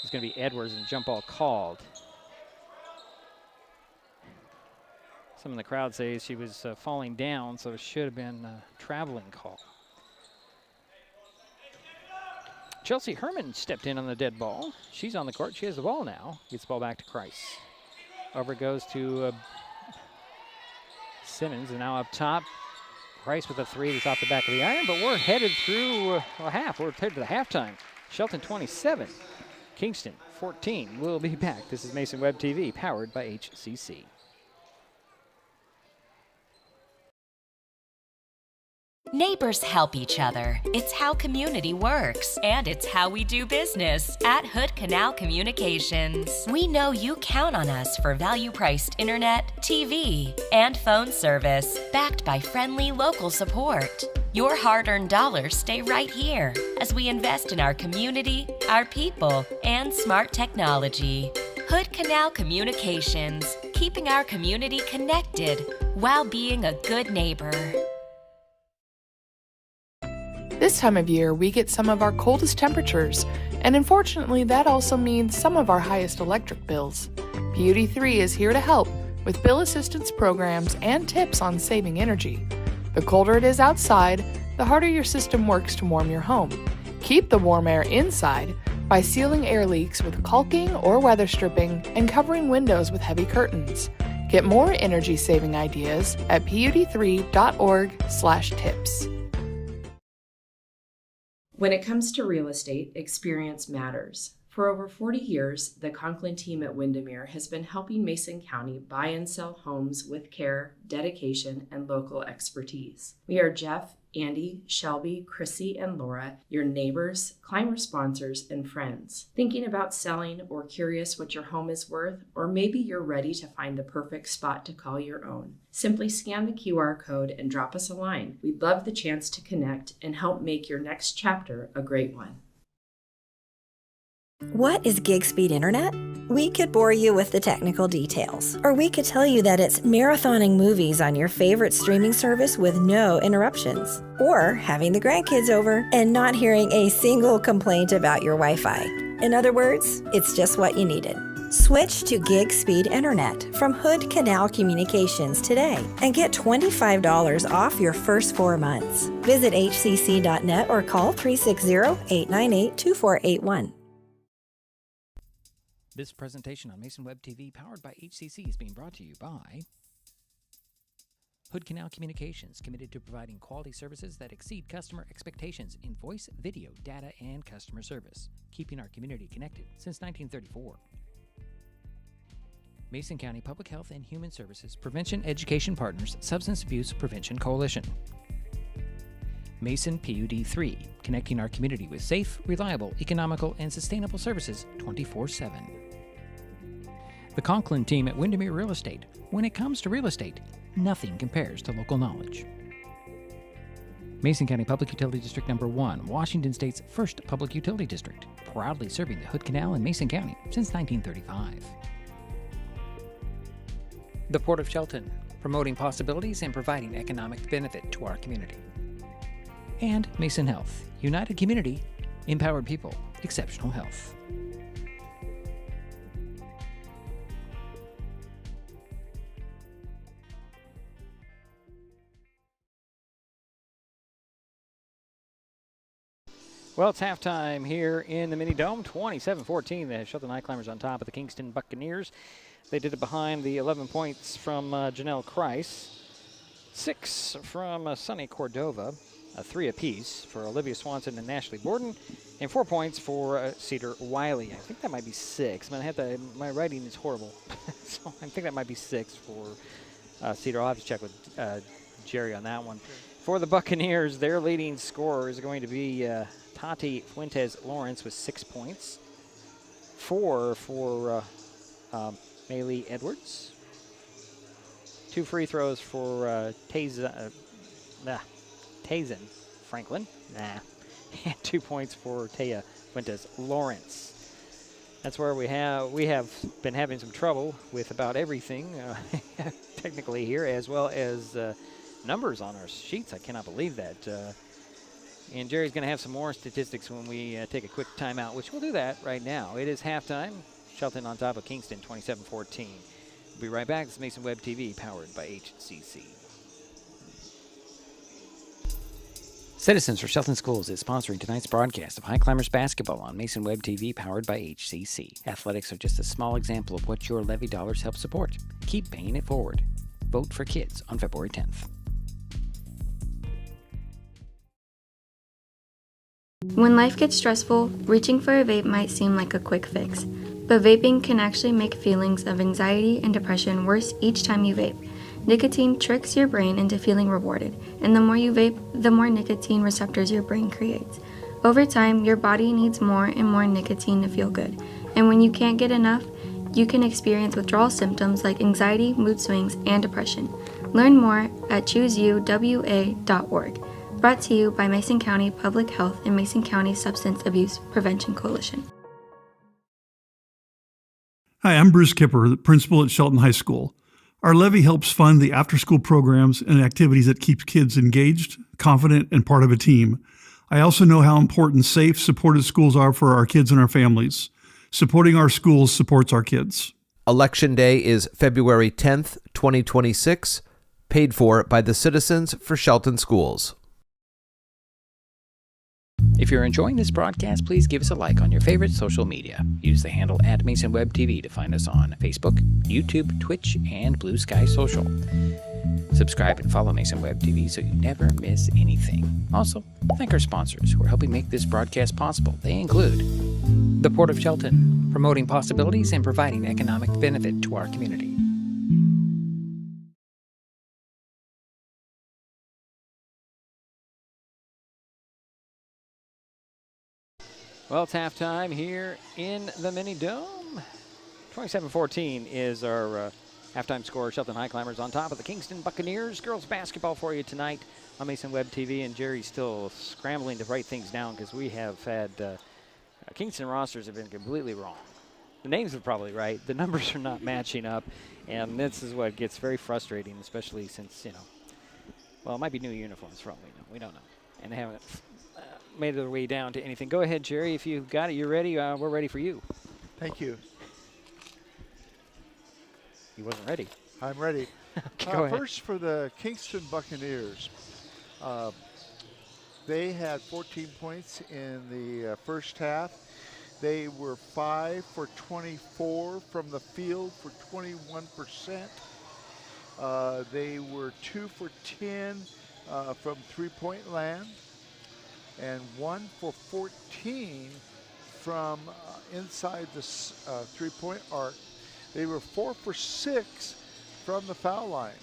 is going to be Edwards, and jump ball called. Some in the crowd say she was falling down, so it should have been a traveling call. Chelsea Herman stepped in on the dead ball. She's on the court. She has the ball now. Gets the ball back to Kreis. Over it goes to Simmons, and now up top. Kreis with a three that's off the back of the iron, but we're headed through a half. We're headed to the halftime. Shelton 27, Kingston 14. We'll be back. This is Mason Web TV, powered by HCC. Neighbors help each other. It's how community works, and it's how we do business at Hood Canal Communications. We know you count on us for value-priced internet, TV, and phone service, backed by friendly local support. Your hard-earned dollars stay right here as we invest in our community, our people, and smart technology. Hood Canal Communications, keeping our community connected while being a good neighbor. This time of year, we get some of our coldest temperatures, and unfortunately, that also means some of our highest electric bills. Beauty 3 is here to help with bill assistance programs and tips on saving energy. The colder it is outside, the harder your system works to warm your home. Keep the warm air inside by sealing air leaks with caulking or weather stripping and covering windows with heavy curtains. Get more energy-saving ideas at pud3.org/tips. When it comes to real estate, experience matters. For over 40 years, the Conklin team at Windermere has been helping Mason County buy and sell homes with care, dedication, and local expertise. We are Jeff, Andy, Shelby, Chrissy, and Laura, your neighbors, climber sponsors, and friends. Thinking about selling or curious what your home is worth, or maybe you're ready to find the perfect spot to call your own. Simply scan the QR code and drop us a line. We'd love the chance to connect and help make your next chapter a great one. What is gig speed internet? We could bore you with the technical details, or we could tell you that it's marathoning movies on your favorite streaming service with no interruptions, or having the grandkids over and not hearing a single complaint about your Wi-Fi. In other words, it's just what you needed. Switch to gig speed internet from Hood Canal Communications today and get $25 off your first 4 months. Visit hcc.net or call 360-898-2481. This presentation on Mason Web TV, powered by HCC, is being brought to you by Hood Canal Communications, committed to providing quality services that exceed customer expectations in voice, video, data, and customer service, keeping our community connected since 1934. Mason County Public Health and Human Services Prevention Education Partners Substance Abuse Prevention Coalition. Mason PUD 3, connecting our community with safe, reliable, economical, and sustainable services 24/7. The Conklin team at Windermere Real Estate. When it comes to real estate, nothing compares to local knowledge. Mason County Public Utility District Number 1, Washington State's first public utility district, proudly serving the Hood Canal in Mason County since 1935. The Port of Shelton, promoting possibilities and providing economic benefit to our community. And Mason Health, united community, empowered people, exceptional health. Well, it's halftime here in the Mini Dome, 27-14. The Shelton Highclimbers on top of the Kingston Buccaneers. They did it behind the 11 points from Janelle Kreis, 6 from Sunny Cordova, 3 apiece for Olivia Swanson and Ashley Borden, and 4 points for Cedar Wiley. I think that might be 6. I mean, my writing is horrible, so I think that might be 6 for Cedar. I'll have to check with Jerry on that one. For the Buccaneers, their leading scorer is going to be Tati Fuentes Lawrence with 6 points. 4 for Maylee Edwards. 2 free throws for Tazen Franklin. And 2 points for Taya Fuentes Lawrence. That's where we have been having some trouble with about everything technically here, as well as numbers on our sheets. I cannot believe that. And Jerry's going to have some more statistics when we take a quick timeout, which we'll do that right now. It is halftime. Shelton on top of Kingston, 27-14. We'll be right back. This is Mason Web TV, powered by HCC. Citizens for Shelton Schools is sponsoring tonight's broadcast of Highclimbers basketball on Mason Web TV, powered by HCC. Athletics are just a small example of what your levy dollars help support. Keep paying it forward. Vote for kids on February 10th. When life gets stressful, reaching for a vape might seem like a quick fix, but vaping can actually make feelings of anxiety and depression worse each time you vape. Nicotine tricks your brain into feeling rewarded, and the more you vape, the more nicotine receptors your brain creates. Over time, your body needs more and more nicotine to feel good, and when you can't get enough, you can experience withdrawal symptoms like anxiety, mood swings, and depression. Learn more at chooseyouwa.org. Brought to you by Mason County Public Health and Mason County Substance Abuse Prevention Coalition. Hi, I'm Bruce Kipper, the principal at Shelton High School. Our levy helps fund the after-school programs and activities that keep kids engaged, confident, and part of a team. I also know how important safe, supported schools are for our kids and our families. Supporting our schools supports our kids. Election Day is February 10th, 2026, paid for by the Citizens for Shelton Schools. If you're enjoying this broadcast, please give us a like on your favorite social media. Use the handle @MasonWebTV to find us on Facebook, YouTube, Twitch, and Blue Sky Social. Subscribe and follow Mason Web TV so you never miss anything. Also, thank our sponsors who are helping make this broadcast possible. They include the Port of Shelton, promoting possibilities and providing economic benefit to our community. Well, it's halftime here in the Mini Dome. 27-14 is our halftime score. Shelton Highclimbers on top of the Kingston Buccaneers. Girls basketball for you tonight on Mason Web TV. And Jerry's still scrambling to write things down because we have had Kingston rosters have been completely wrong. The names are probably right. The numbers are not matching up. And this is what gets very frustrating, especially since, well, it might be new uniforms for all we know. We don't know. And they haven't made their way down to anything. Go ahead, Jerry. If you've got it, you're ready. We're ready for you. Thank you. He wasn't ready. I'm ready. Okay, go ahead. First for the Kingston Buccaneers. They had 14 points in the first half. They were 5 for 24 from the field for 21%. They were 2 for 10 from three-point land, and 1 for 14 from inside the three-point arc. They were 4 for 6 from the foul line,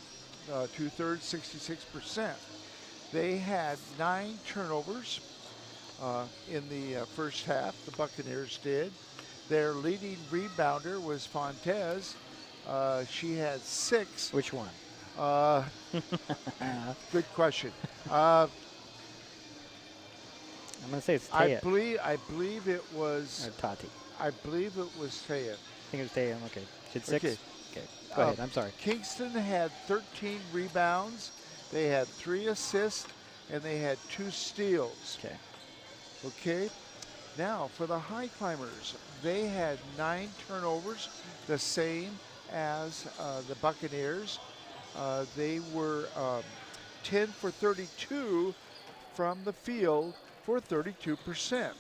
2/3, 66%. They had 9 turnovers in the first half, the Buccaneers did. Their leading rebounder was Fontez. She had 6. Which one? Good question. I'm going to say it's Taya. I believe it was Tati. I believe it was Taya. I think it was Taya. Okay. She had 6? Okay. Go ahead. I'm sorry. Kingston had 13 rebounds. They had 3 assists, and they had 2 steals. Okay. Now, for the Highclimbers, they had 9 turnovers, the same as the Buccaneers. They were 10 for 32 from the field for 32%.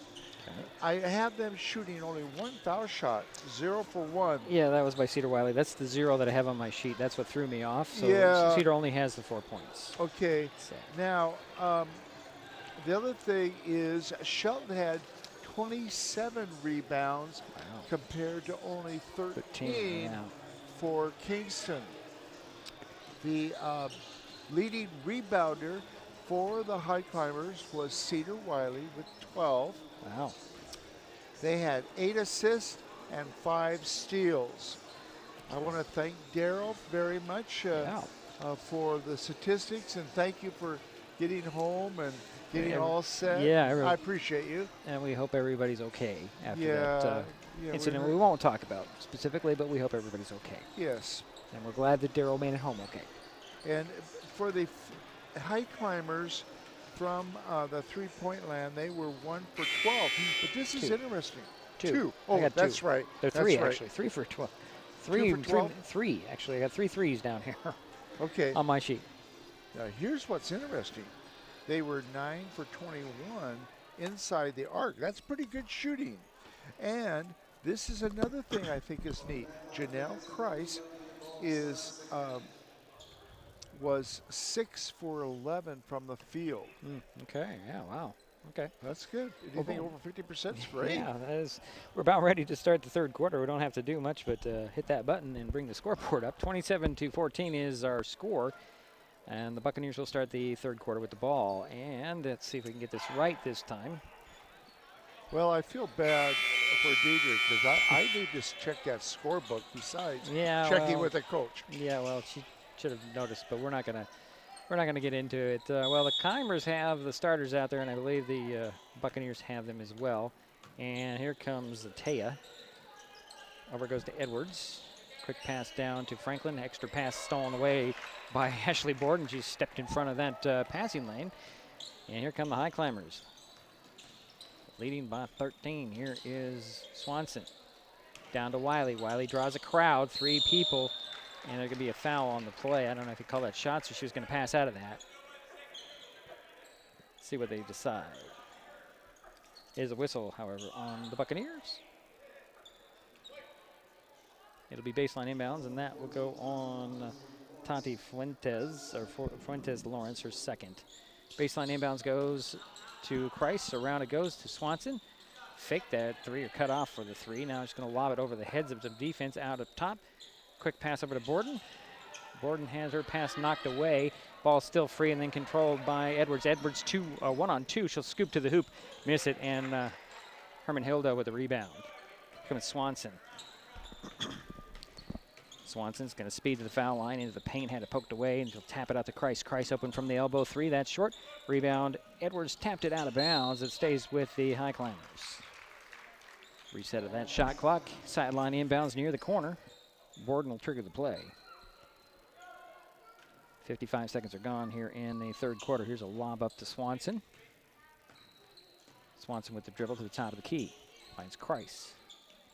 I have them shooting only 1 foul shot, 0 for 1. Yeah, that was by Cedar Wiley. That's the 0 that I have on my sheet. That's what threw me off. So yeah. Cedar only has the 4 points. Okay. So. Now, the other thing is Shelton had 27 rebounds compared to only 13 for Kingston. The leading rebounder for the Highclimbers was Cedar Wiley with 12. Wow. They had 8 assists and 5 steals. I want to thank Daryl very much for the statistics, and thank you for getting home and getting all set. Yeah, I appreciate you. And we hope everybody's okay after that yeah, incident. We won't talk about specifically, but we hope everybody's okay. Yes. And we're glad that Daryl made it home okay. And for the Highclimbers from the three-point land, they were 1 for 12. But this is interesting. 2. Oh, I got that's 2. right. They're 3 actually. 3 for 12. 3 for 12? 3 actually. I got 3 threes down here. Okay. On my sheet. Now here's what's interesting. They were 9 for 21 inside the arc. That's pretty good shooting. And this is another thing I think is neat. Janelle Kreis was 6 for 11 from the field. Okay, yeah, wow. Okay. That's good. Anything over 50% is great. Yeah, we're about ready to start the third quarter. We don't have to do much but hit that button and bring the scoreboard up. 27-14 is our score. And the Buccaneers will start the third quarter with the ball. And let's see if we can get this right this time. Well, I feel bad for Deidre because I need to check that scorebook besides checking with the coach. Yeah, well, she should have noticed, but we're not gonna get into it. Well, the Highclimbers have the starters out there, and I believe the Buccaneers have them as well. And here comes Taya. Over goes to Edwards. Quick pass down to Franklin. Extra pass stolen away by Ashley Borden. She stepped in front of that passing lane. And here come the Highclimbers. Leading by 13. Here is Swanson. Down to Wiley. Wiley draws a crowd, 3 people. And there could be a foul on the play. I don't know if you call that shots or she was going to pass out of that. Let's see what they decide. Is a whistle, however, on the Buccaneers. It'll be baseline inbounds, and that will go on Tati Fuentes, or Fuentes Lawrence, her second. Baseline inbounds goes to Christ. Around it goes to Swanson. Fake that 3 or cut off for the 3. Now just going to lob it over the heads of the defense out up top. Quick pass over to Borden. Borden has her pass knocked away. Ball still free and then controlled by Edwards. Edwards 1-on-2. She'll scoop to the hoop, miss it, and Herman Hilda with the rebound. Here comes Swanson. Swanson's going to speed to the foul line into the paint, had it poked away, and she'll tap it out to Christ. Christ open from the elbow 3, that's short. Rebound, Edwards tapped it out of bounds. It stays with the Highclimbers. Reset of that shot clock. Sideline inbounds near the corner. Borden will trigger the play. 55 seconds are gone here in the third quarter. Here's a lob up to Swanson. Swanson with the dribble to the top of the key. Finds Christ.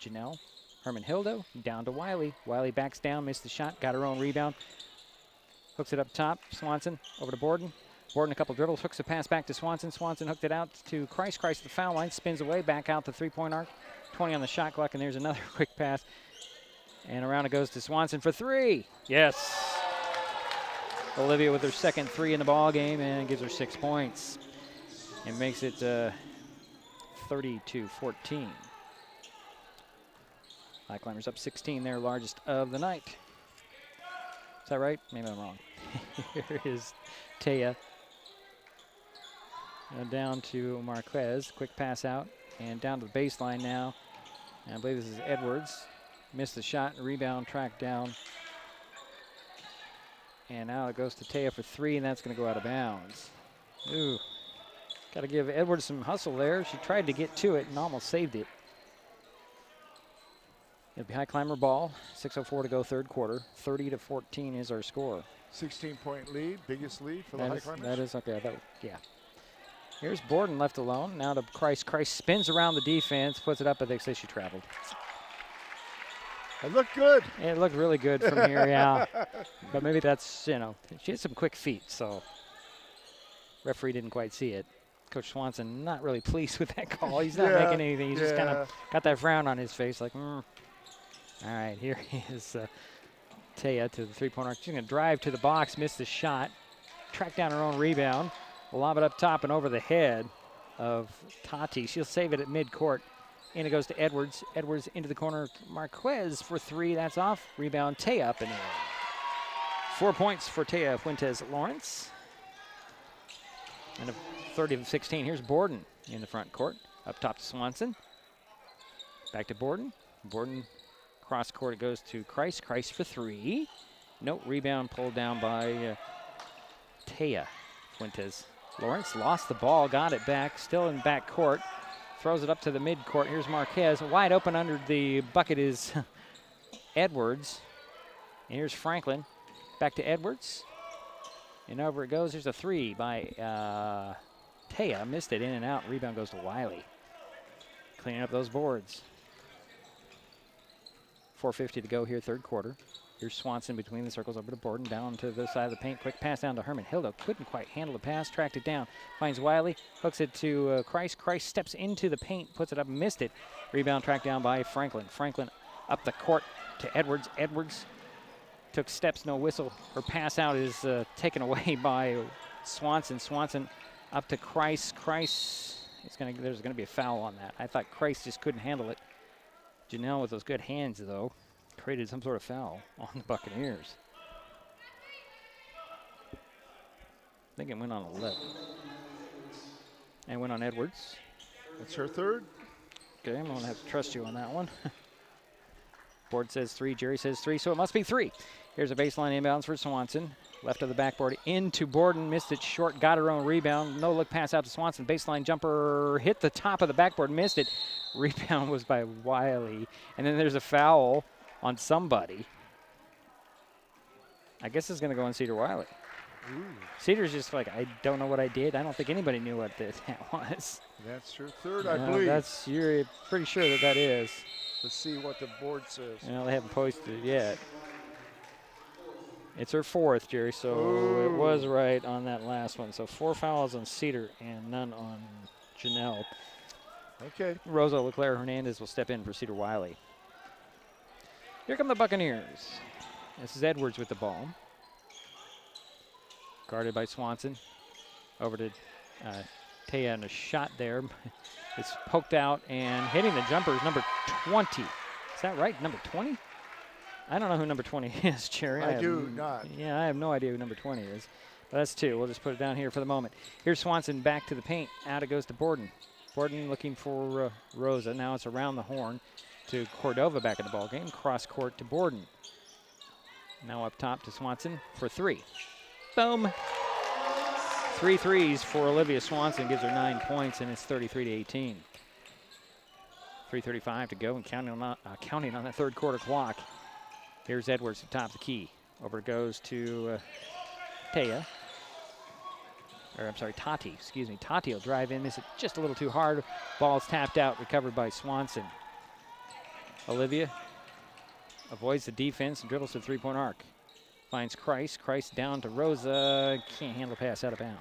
Janelle. Herman Hildo down to Wiley. Wiley backs down, missed the shot, got her own rebound. Hooks it up top. Swanson over to Borden. Borden a couple dribbles, hooks the pass back to Swanson. Swanson hooked it out to Christ. Christ at the foul line, spins away, back out the 3-point arc. 20 on the shot clock, and there's another quick pass. And around it goes to Swanson for 3. Yes. Olivia with her second 3 in the ball game and gives her 6 points. It makes it 30-14. Highclimbers up 16, their largest of the night. Is that right? Maybe I'm wrong. Here is Taya. Down to Marquez. Quick pass out. And down to the baseline now. And I believe this is Edwards. Missed the shot. Rebound tracked down. And now it goes to Taya for 3, and that's going to go out of bounds. Ooh. Got to give Edwards some hustle there. She tried to get to it and almost saved it. It'll be Highclimber ball. 6:04 to go third quarter. 30-14 is our score. 16-point lead, biggest lead for the Highclimbers. That is okay. Yeah. Here's Borden left alone. Now to Christ. Christ spins around the defense, puts it up, but they say she traveled. It looked good. It looked really good from here, yeah. But maybe that's, she had some quick feet, so referee didn't quite see it. Coach Swanson not really pleased with that call. He's not making anything. He's just kind of got that frown on his face like, All right, here is Taya to the 3-point arc. She's going to drive to the box, miss the shot, track down her own rebound, lob it up top and over the head of Tati. She'll save it at midcourt. And it goes to Edwards. Edwards into the corner. Marquez for 3. That's off. Rebound, Taya up and in. 4 points for Taya Fuentes Lawrence. And a 30-16. Here's Borden in the front court. Up top to Swanson. Back to Borden. Borden cross court. It goes to Christ. Christ for 3. Nope. Rebound pulled down by Taya Fuentes Lawrence. Lost the ball. Got it back. Still in back court. Throws it up to the mid-court. Here's Marquez. Wide open under the bucket is Edwards. And here's Franklin. Back to Edwards. And over it goes. There's a 3 by Taya. Missed it in and out. Rebound goes to Wiley. Cleaning up those boards. 4:50 to go here, third quarter. Here's Swanson between the circles over to Borden. Down to the side of the paint. Quick pass down to Herman Hildo. Couldn't quite handle the pass. Tracked it down. Finds Wiley. Hooks it to Christ. Christ steps into the paint. Puts it up. Missed it. Rebound tracked down by Franklin. Franklin up the court to Edwards. Edwards took steps. No whistle. Her pass out is taken away by Swanson. Swanson up to Christ. Christ There's gonna be a foul on that. I thought Christ just couldn't handle it. Janelle with those good hands, though, created some sort of foul on the Buccaneers. I think it went on 11. And went on Edwards. That's her third. Okay, I'm going to have to trust you on that one. Board says 3, Jerry says 3, so it must be 3. Here's a baseline inbounds for Swanson. Left of the backboard into Borden, missed it short, got her own rebound. No look pass out to Swanson. Baseline jumper hit the top of the backboard, missed it. Rebound was by Wiley. And then there's a foul on somebody. I guess it's going to go on Cedar Wiley. Ooh. Cedar's just like, I don't know what I did. I don't think anybody knew what that was. That's her third, I believe. You're pretty sure that is. Let's see what the board says. Well, they haven't posted it yet. It's her 4th, Jerry, so it was right on that last one. So 4 fouls on Cedar and none on Janelle. Okay. Rosa Leclerc Hernandez will step in for Cedar Wiley. Here come the Buccaneers. This is Edwards with the ball. Guarded by Swanson. Over to Taya, and a shot there. It's poked out and hitting the jumper is number 20. Is that right? Number 20? I don't know who number 20 is, Jerry. I do not. Yeah, I have no idea who number 20 is. But that's 2. We'll just put it down here for the moment. Here's Swanson back to the paint. Out it goes to Borden. Borden looking for Rosa. Now it's around the horn to Cordova back in the ball game. Cross court to Borden. Now up top to Swanson for 3. Boom. 3 threes for Olivia Swanson, gives her 9 points, and it's 33-18. 3:35 to go and counting on that third quarter clock. Here's Edwards at the top of the key. Over it goes to Taya. Or I'm sorry, Tati, excuse me. Tati will drive in, miss it just a little too hard. Ball's tapped out, recovered by Swanson. Olivia avoids the defense and dribbles to the three-point arc. Finds Christ. Christ down to Rosa. Can't handle the pass out of bounds.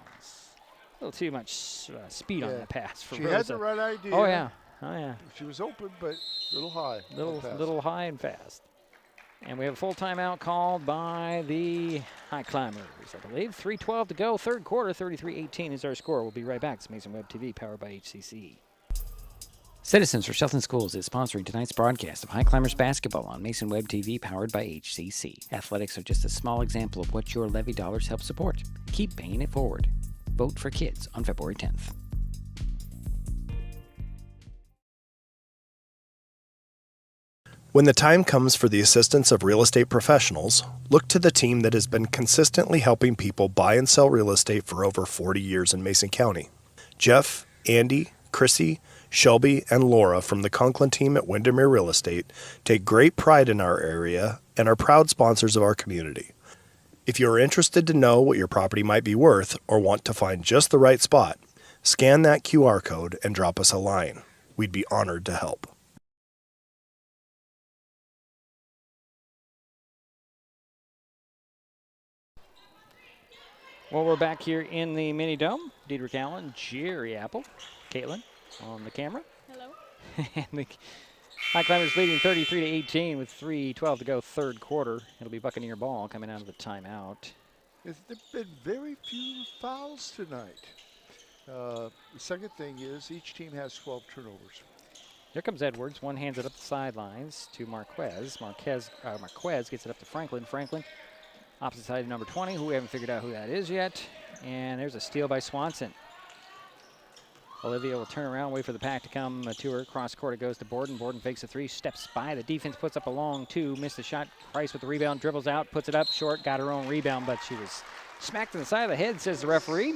A little too much speed on that pass for Rosa. She had the right idea. Oh, yeah. Oh, yeah. She was open, but a little high. Little high and fast. And we have a full timeout called by the Highclimbers, I believe. 3:12 to go. Third quarter, 33-18 is our score. We'll be right back. It's Mason Web TV, powered by HCC. Citizens for Shelton Schools is sponsoring tonight's broadcast of Highclimbers basketball on Mason Web TV, powered by HCC. Athletics are just a small example of what your levy dollars help support. Keep paying it forward. Vote for kids on February 10th. When the time comes for the assistance of real estate professionals, look to the team that has been consistently helping people buy and sell real estate for over 40 years in Mason County. Jeff, Andy, Chrissy, Shelby, and Laura from the Conklin team at Windermere Real Estate take great pride in our area and are proud sponsors of our community. If you are interested to know what your property might be worth or want to find just the right spot, scan that QR code and drop us a line. We'd be honored to help. Well, we're back here in the mini dome. Diedrich Allen, Jerry Apple, Caitlin on the camera. Hello. And the Highclimbers leading 33-18 with 3:12 to go, third quarter. It'll be Buccaneer ball coming out of the timeout. There have been very few fouls tonight. The second thing is each team has 12 turnovers. Here comes Edwards. One hands it up the sidelines to Marquez. Marquez gets it up to Franklin. Franklin, opposite side of number 20, who we haven't figured out who that is yet. And there's a steal by Swanson. Olivia will turn around, wait for the pack to come to her. Cross court it goes to Borden. Borden fakes a 3, steps by. The defense puts up a long 2, missed the shot. Price with the rebound, dribbles out, puts it up short, got her own rebound, but she was smacked in the side of the head, says the referee.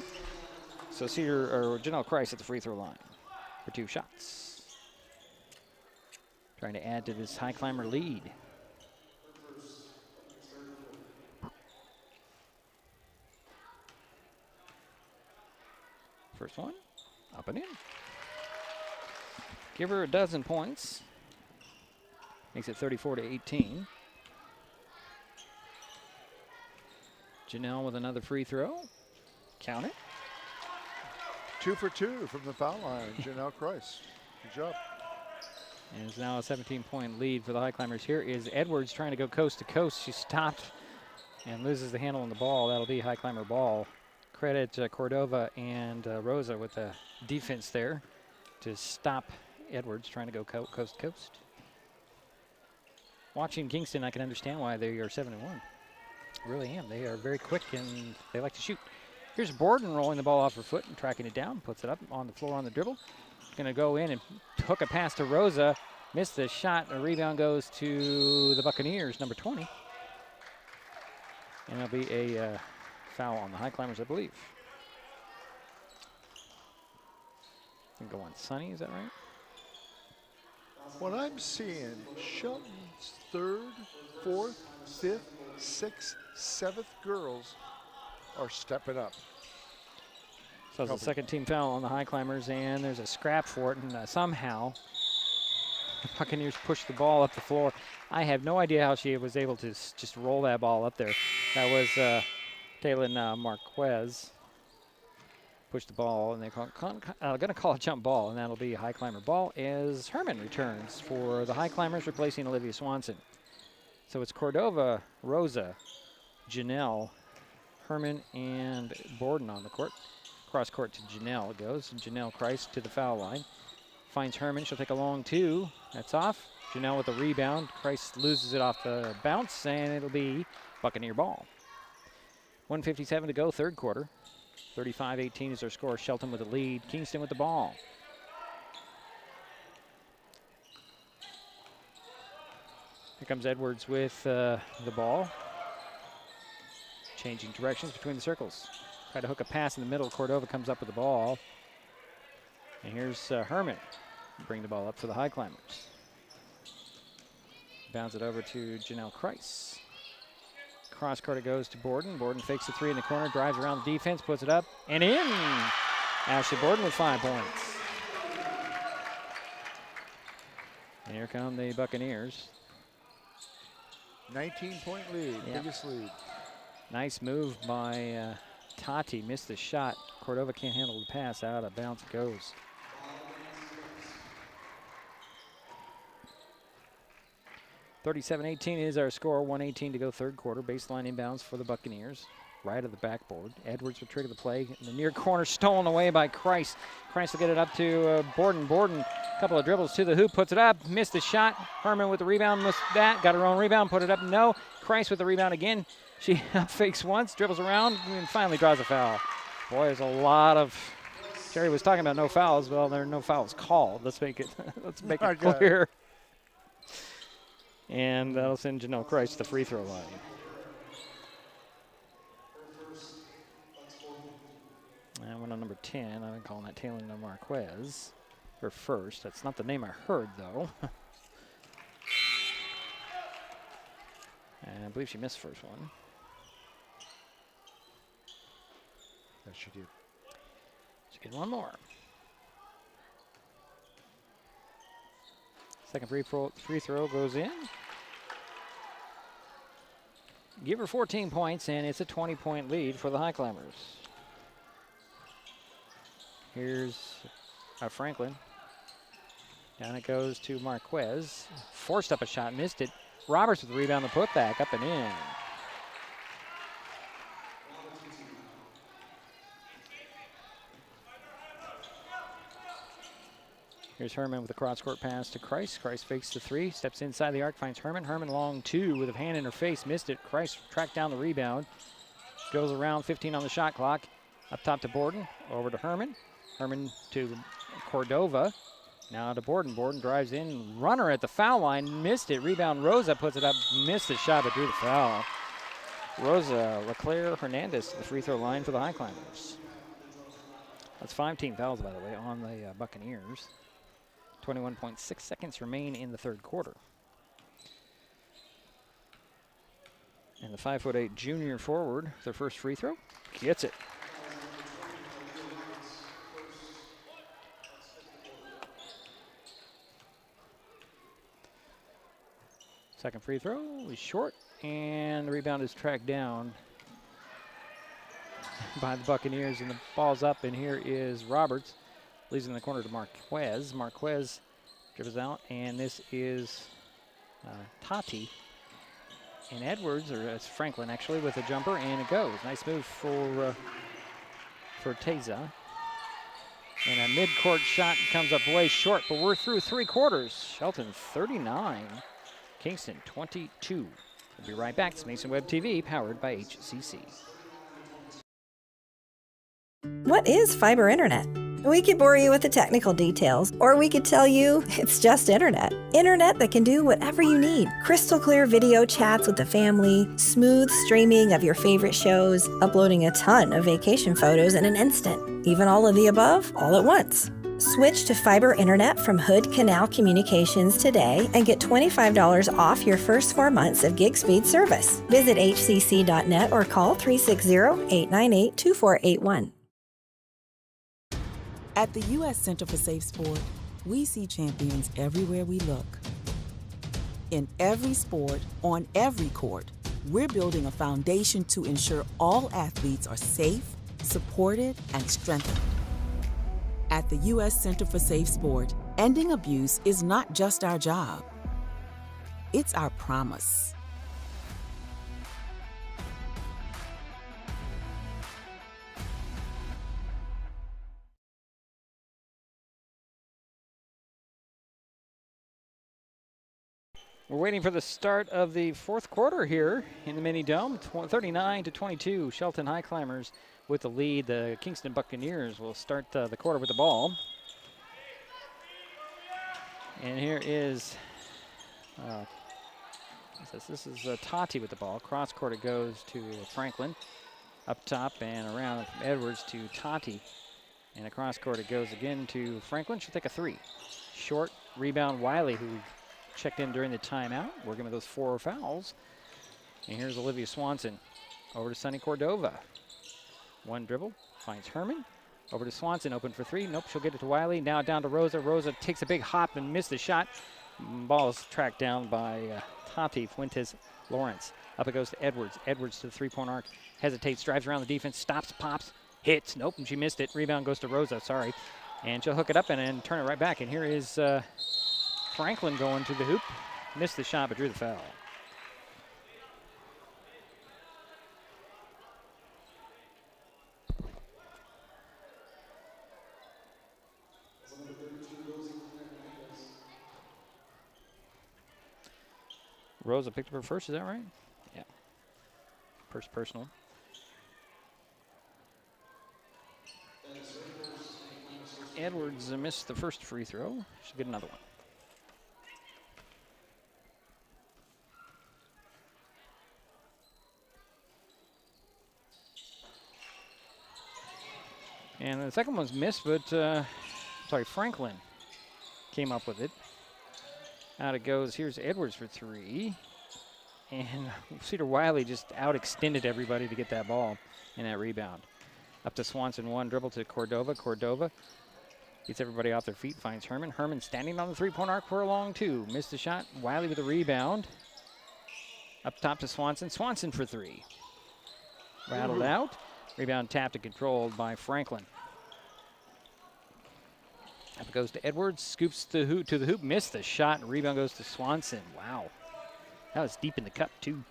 So Janelle Christ at the free throw line for 2 shots. Trying to add to this Highclimber lead. First one, up and in. Give her a dozen points. Makes it 34-18. Janelle with another free throw. Count it. 2 for 2 from the foul line, Janelle Christ. Good job. And it's now a 17-point lead for the Highclimbers. Here is Edwards trying to go coast to coast. She stopped and loses the handle on the ball. That'll be Highclimber ball. Credit Cordova and Rosa with the defense there. to stop Edwards trying to go coast to coast. Watching Kingston, I can understand why they are 7-1. Really am. They are very quick and they like to shoot. Here's Borden rolling the ball off her foot and tracking it down. Puts it up on the floor on the dribble. Going to go in and hook a pass to Rosa. Missed the shot. The rebound goes to the Buccaneers, number 20. And it'll be a foul on the Highclimbers, I believe. Go on Sonny, is that right? What I'm seeing, Shelton's 3rd, 4th, 5th, 6th, 7th girls are stepping up. So it's a second team foul on the Highclimbers, and there's a scrap for it, and somehow the Buccaneers pushed the ball up the floor. I have no idea how she was able to just roll that ball up there. That was Taylin Marquez. Pushed the ball, and they're going to call a jump ball, and that'll be a Highclimber ball as Herman returns for the Highclimbers, replacing Olivia Swanson. So it's Cordova, Rosa, Janelle, Herman, and Borden on the court. Cross court to Janelle it goes. And Janelle Christ to the foul line. Finds Herman. She'll take a long two. That's off. Janelle with the rebound. Christ loses it off the bounce, and it'll be Buccaneer ball. 1:57 to go, third quarter. 35-18 is their score. Shelton with the lead. Kingston with the ball. Here comes Edwards with the ball. Changing directions between the circles. Try to hook a pass in the middle. Cordova comes up with the ball. And here's Herman. Bring the ball up for the Highclimbers. Bounce it over to Janelle Christ. Cross court it goes to Borden. Borden fakes the three in the corner, drives around the defense, puts it up, and in! Ashley Borden with 5 points. And here come the Buccaneers. 19-point lead, biggest lead. Nice move by Tati, missed the shot. Cordova can't handle the pass, out of bounds it goes. (37-18) is our score. 1:18 to go, third quarter. Baseline inbounds for the Buccaneers. Right of the backboard. Edwards will trigger the play. In the near corner, stolen away by Christ. Christ will get it up to Borden. Borden, a couple of dribbles to the hoop, puts it up, missed the shot. Herman with the rebound, missed that. Got her own rebound, put it up, no. Christ with the rebound again. She fakes once, dribbles around, and finally draws a foul. Boy, there's a lot of. Jerry was talking about no fouls. Well, there are no fouls called. Let's make it. Let's make it clear. And that'll send Janelle Christ to the free throw line. And one on number 10. I've been calling that Taylor Marquez. Her first. That's not the name I heard, though. And I believe she missed the first one. Yes, she did. She get one more. Second free throw goes in. Give her 14 points, and it's a 20-point lead for the Highclimbers. Here's Franklin. Down it goes to Marquez. Forced up a shot, missed it. Roberts with the rebound, the putback, up and in. Here's Herman with a cross-court pass to Christ. Christ fakes the three, steps inside the arc, finds Herman. Herman long two with a hand in her face, missed it. Christ tracked down the rebound. Goes around, 15 on the shot clock. Up top to Borden, over to Herman. Herman to Cordova. Now to Borden. Borden drives in, runner at the foul line, missed it. Rebound, Rosa puts it up, missed the shot, but drew the foul. Rosa Leclerc Hernandez to the free throw line for the Highclimbers. That's 5 team fouls, by the way, on the Buccaneers. 21.6 seconds remain in the third quarter. And the 5'8" junior forward, their first free throw, gets it. Second free throw is short, and the rebound is tracked down by the Buccaneers, and the ball's up, and here is Roberts. Leaves in the corner to Marquez. Marquez dribbles out, and this is Tati. And Edwards, or it's Franklin actually, with a jumper, and it goes. Nice move for Teza. And a mid-court shot comes up way short, but we're through 3 quarters. Shelton 39, Kingston 22. We'll be right back. It's Mason Web TV, powered by HCC. What is fiber internet? We could bore you with the technical details, or we could tell you it's just internet. Internet that can do whatever you need. Crystal clear video chats with the family, smooth streaming of your favorite shows, uploading a ton of vacation photos in an instant. Even all of the above, all at once. Switch to fiber internet from Hood Canal Communications today and get $25 off your first 4 months of gig speed service. Visit hcc.net or call 360-898-2481. At the U.S. Center for Safe Sport, we see champions everywhere we look. In every sport, on every court, we're building a foundation to ensure all athletes are safe, supported, and strengthened. At the U.S. Center for Safe Sport, ending abuse is not just our job. It's our promise. We're waiting for the start of the 4th quarter here in the mini dome. 39-22, Shelton Highclimbers with the lead. The Kingston Buccaneers will start the quarter with the ball. And here is, this is Tati with the ball. Cross court it goes to Franklin. Up top and around from Edwards to Tati. And across court it goes again to Franklin. She'll take a 3. Short rebound Wiley, who checked in during the timeout, working with those 4 fouls. And here's Olivia Swanson over to Sunny Cordova. 1 dribble, finds Herman. Over to Swanson, open for 3. Nope, she'll get it to Wiley. Now down to Rosa. Rosa takes a big hop and missed the shot. Ball is tracked down by Tati Fuentes Lawrence. Up it goes to Edwards. Edwards to the 3-point arc. Hesitates, drives around the defense, stops, pops, hits. Nope, and she missed it. Rebound goes to Rosa, sorry. And she'll hook it up and then turn it right back. And here is Franklin going to the hoop. Missed the shot, but drew the foul. Rosa picked up her first, is that right? Yeah. First personal. Edwards missed the first free throw. She'll get another one. And the second one's missed, but, Franklin came up with it. Out it goes. Here's Edwards for 3. And Cedar Wiley just out-extended everybody to get that ball and that rebound. Up to Swanson, 1 dribble to Cordova. Cordova gets everybody off their feet, finds Herman. Herman standing on the 3-point arc for a long 2. Missed the shot. Wiley with a rebound. Up top to Swanson. Swanson for 3. Rattled out. Rebound tapped and controlled by Franklin. Up it goes to Edwards, scoops to the hoop, missed the shot, and rebound goes to Swanson. Wow. That was deep in the cup, too.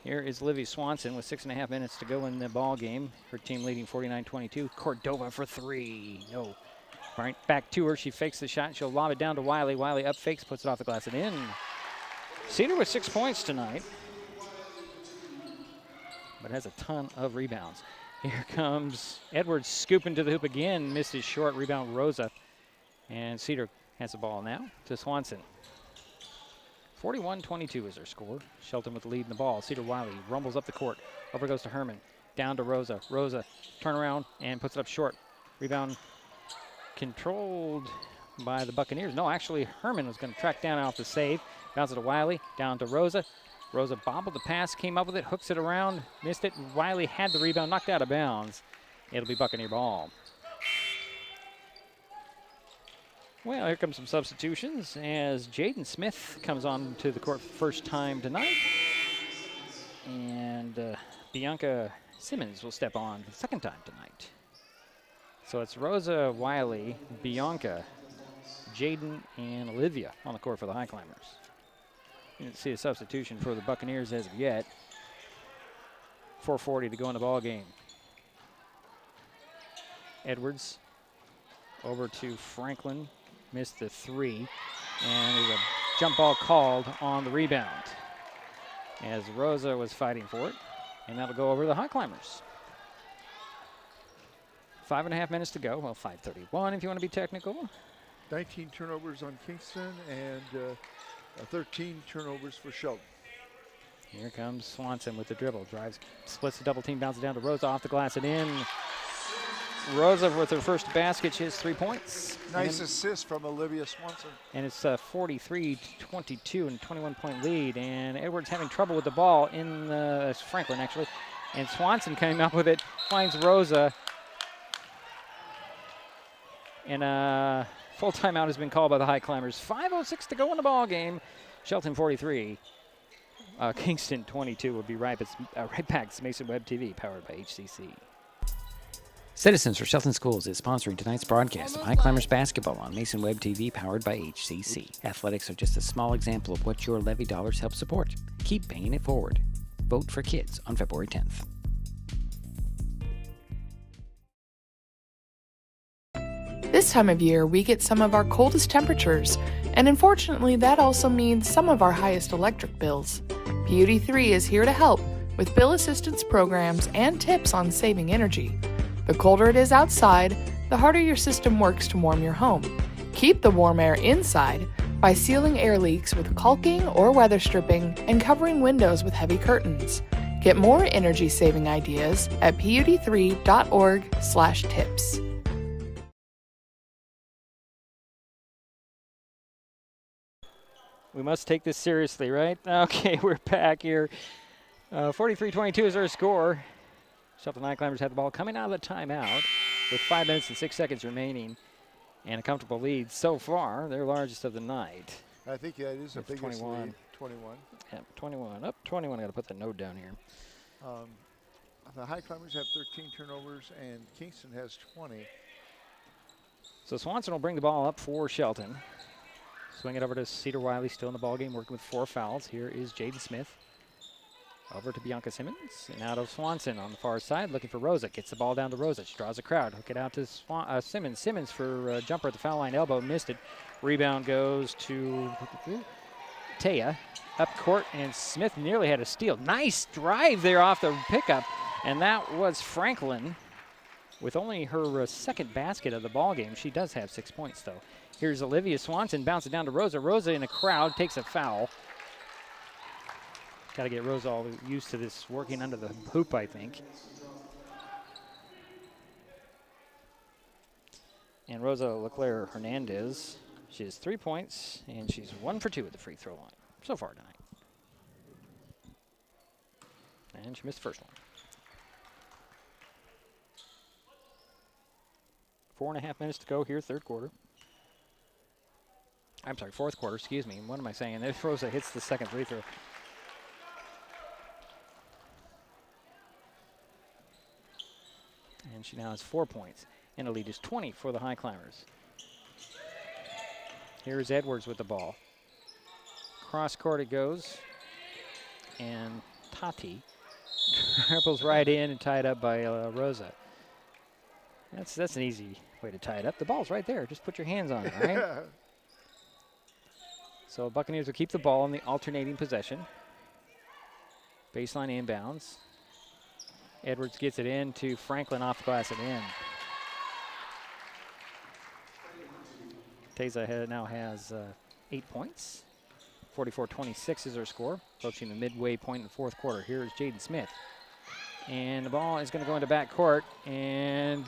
Here is Livy Swanson with 6.5 minutes to go in the ball game. Her team leading 49-22. Cordova for 3. No. Right back to her. She fakes the shot. She'll lob it down to Wiley. Wiley up fakes, puts it off the glass and in. Cedar with 6 points tonight, but has a ton of rebounds. Here comes Edwards scooping to the hoop again. Misses short. Rebound Rosa. And Cedar has the ball now to Swanson. 41-22 is their score. Shelton with the lead in the ball. Cedar Wiley rumbles up the court. Over goes to Herman. Down to Rosa. Rosa turn around and puts it up short. Rebound controlled by the Buccaneers. No, actually Herman was going to track down off the save. Bounces to Wiley. Down to Rosa. Rosa bobbled the pass, came up with it, hooks it around, missed it. Wiley had the rebound, knocked out of bounds. It'll be Buccaneer ball. Well, here comes some substitutions as Jaden Smith comes on to the court for the first time tonight. And Bianca Simmons will step on for the second time tonight. So it's Rosa, Wiley, Bianca, Jaden, and Olivia on the court for the Highclimbers. You didn't see a substitution for the Buccaneers as of yet. 4:40 to go in the ball game. Edwards over to Franklin. Missed the three. And there's a jump ball called on the rebound as Rosa was fighting for it. And that'll go over the Highclimbers. 5.5 minutes to go. Well, 5:31 if you want to be technical. 19 turnovers on Kingston and 13 turnovers for Shelton. Here comes Swanson with the dribble. Drives, splits the double team, bounces down to Rosa off the glass and in. Rosa with her first basket. She has 3 points. Nice assist from Olivia Swanson. And it's 43-22 and 21-point lead. And Edwards having trouble with the ball in Franklin, actually. And Swanson came up with it, finds Rosa. And full timeout has been called by the Highclimbers. 5:06 to go in the ball game. Shelton 43. Kingston 22 will be right back. It's Mason Web TV, powered by HCC. Citizens for Shelton Schools is sponsoring tonight's broadcast of Highclimbers basketball on Mason Web TV, powered by HCC. Athletics are just a small example of what your levy dollars help support. Keep paying it forward. Vote for kids on February 10th. This time of year, we get some of our coldest temperatures, and unfortunately, that also means some of our highest electric bills. Beauty 3 is here to help with bill assistance programs and tips on saving energy. The colder it is outside, the harder your system works to warm your home. Keep the warm air inside by sealing air leaks with caulking or weather stripping and covering windows with heavy curtains. Get more energy-saving ideas at pud3.org/tips. We must take this seriously, right? Okay, we're back here. 43-22 is our score. Shelton Highclimbers had the ball coming out of the timeout with 5 minutes and 6 seconds remaining and a comfortable lead so far, their largest of the night. I think that is the biggest 21. lead. 21. Yeah, 21. Up 21. I got to put the note down here. The Highclimbers have 13 turnovers and Kingston has 20. So Swanson will bring the ball up for Shelton. Swing it over to Cedar Wiley, still in the ballgame, working with 4 fouls. Here is Jaden Smith. Over to Bianca Simmons, and out of Swanson on the far side, looking for Rosa. Gets the ball down to Rosa. She draws a crowd. Hook it out to Simmons. Simmons for jumper at the foul line, elbow, missed it. Rebound goes to Taya. Up court, and Smith nearly had a steal. Nice drive there off the pickup, and that was Franklin with only her second basket of the ballgame. She does have 6 points, though. Here's Olivia Swanson, bounce it down to Rosa. Rosa in a crowd, takes a foul. Got to get Rosa all used to this working under the hoop, I think. And Rosa Leclerc Hernandez, she has 3 points, and she's 1 for 2 at the free throw line so far tonight. And she missed the first one. 4.5 minutes to go here, third quarter. I'm sorry, fourth quarter, excuse me. What am I saying? If Rosa hits the second free throw. And she now has 4 points. And the lead is 20 for the Highclimbers. Here's Edwards with the ball. Cross court it goes. And Tati dribbles right in and tied up by Rosa. That's an easy way to tie it up. The ball's right there. Just put your hands on it, right? So Buccaneers will keep the ball in the alternating possession. Baseline inbounds. Edwards gets it in to Franklin off the glass and in. Teza now has 8 points. 44-26 is her score. Approaching the midway point in the fourth quarter. Here is Jaden Smith. And the ball is going to go into backcourt. And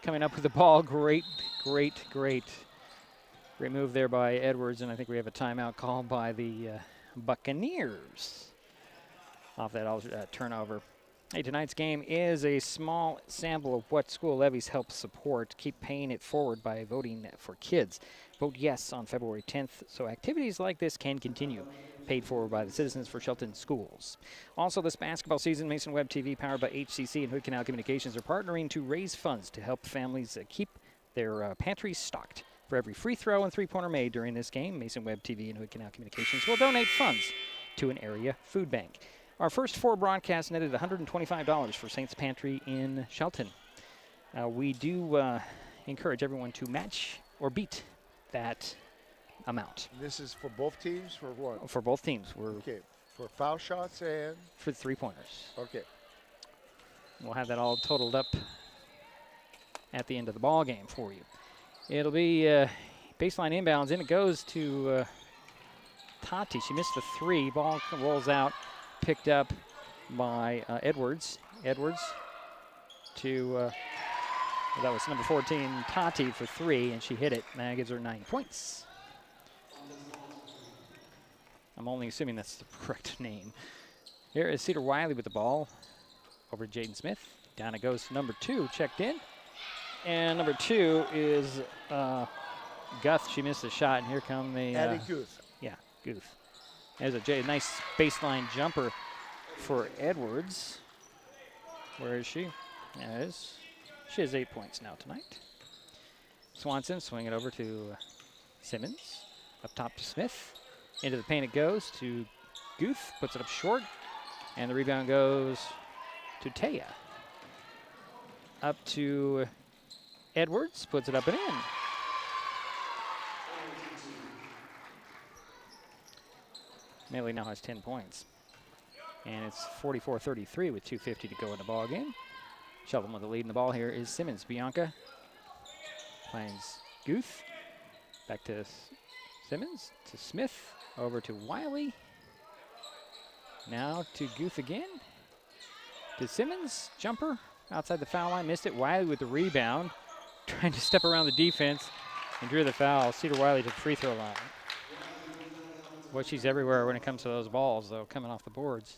coming up with the ball, great move there by Edwards. And I think we have a timeout called by the Buccaneers off that turnover. Hey, tonight's game is a small sample of what school levies help support. Keep paying it forward by voting for kids. Vote yes on February 10th so activities like this can continue. Paid for by the Citizens for Shelton Schools. Also, this basketball season, Mason Web TV, powered by HCC and Hood Canal Communications, are partnering to raise funds to help families keep their pantries stocked. For every free throw and three-pointer made during this game, Mason Web TV and Hood Canal Communications will donate funds to an area food bank. Our first 4 broadcasts netted $125 for Saints Pantry in Shelton. We do encourage everyone to match or beat that amount. This is for both teams, for what? For both teams. We're okay, for foul shots and? For 3-pointers. Okay. We'll have that all totaled up at the end of the ball game for you. It'll be baseline inbounds, and it goes to Tati. She missed the 3. Ball rolls out, picked up by Edwards. Edwards to, that was number 14, Tati for 3, and she hit it. And that gives her 9 points. I'm only assuming that's the correct name. Here is Cedar Wiley with the ball over to Jaden Smith. Down it goes to number 2, checked in. And number 2 is Guth. She missed the shot, and here come the... Addie Guth. Yeah, Guth. There's a nice baseline jumper for Edwards. Where is she? There it is. She has 8 points now tonight. Swanson swing it over to Simmons. Up top to Smith. Into the paint it goes to Guth. Puts it up short. And the rebound goes to Taya. Up to Edwards. Puts it up and in. Melee now has 10 points. And it's 44-33 with 2:50 to go in the ball game. Shelton with the lead in the ball here is Simmons. Bianca finds Guth. Back to Simmons, to Smith, over to Wiley. Now to Guth again. To Simmons, jumper, outside the foul line, missed it. Wiley with the rebound, trying to step around the defense and drew the foul. Cedar Wiley to the free throw line. Boy, she's everywhere when it comes to those balls, though, coming off the boards.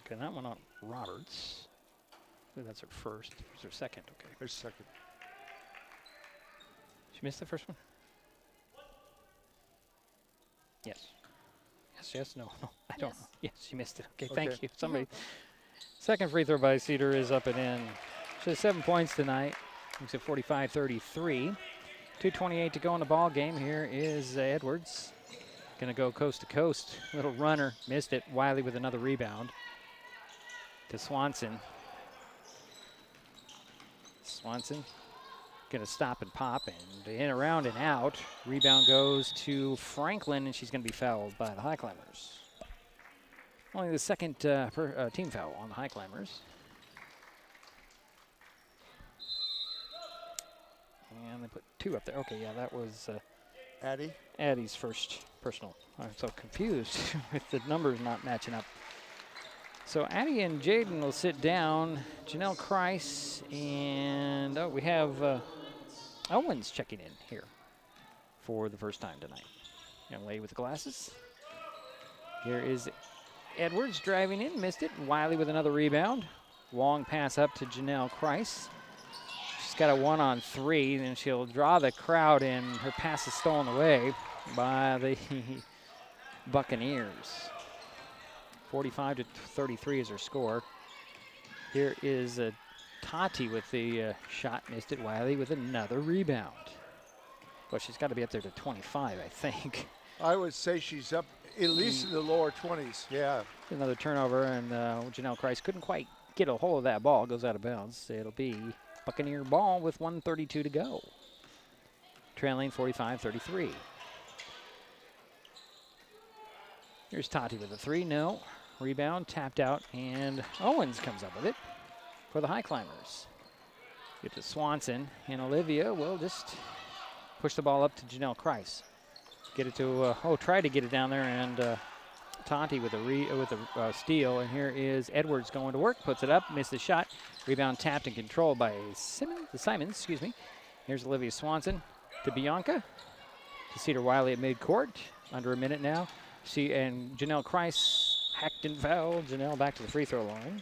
Okay, that one on Roberts. I believe that's her first. It's her second, okay. Her second. She missed the first one? Yes. Yes, no, I don't know. Yes, she missed it. Okay, thank you. Somebody. Second free throw by Cedar is up and in. She has 7 points tonight. Makes it 45-33. 2:28 to go in the ball game. Here is Edwards. Going to go coast to coast. Little runner. Missed it. Wiley with another rebound. To Swanson. Swanson going to stop and pop and in, around and out. Rebound goes to Franklin, and she's going to be fouled by the Highclimbers. Only the second team foul on the Highclimbers. And they put 2 up there. Okay, yeah, that was Addie's first personal. I'm so confused with the numbers not matching up. So Addie and Jaden will sit down. Janelle Kreis and we have Owens checking in here for the first time tonight. Young lady with the glasses. Here is Edwards driving in, missed it. Wiley with another rebound. Long pass up to Janelle Kreis. She's got a 1-on-3, and she'll draw the crowd in. Her pass is stolen away by the Buccaneers. 45-33 is her score. Here is Tati with the shot, missed it. Wiley with another rebound. Well, she's got to be up there to 25, I think. I would say she's up at least in the lower 20s, yeah. Another turnover, and Janelle Kreis couldn't quite get a hold of that ball. Goes out of bounds. It'll be Buccaneer ball with 1:32 to go. Trailing 45-33. Here's Tati with a 3, no. Rebound, tapped out, and Owens comes up with it for the Highclimbers. Get to Swanson, and Olivia will just push the ball up to Janelle Kreis. Get it to, try to get it down there, and Tati with a steal, and here is Edwards going to work, puts it up, missed the shot. Rebound tapped and controlled by Simons, Here's Olivia Swanson to Bianca, to Cedar Wiley at midcourt, under a minute now. And Janelle Kreis hacked and fouled. Janelle back to the free throw line.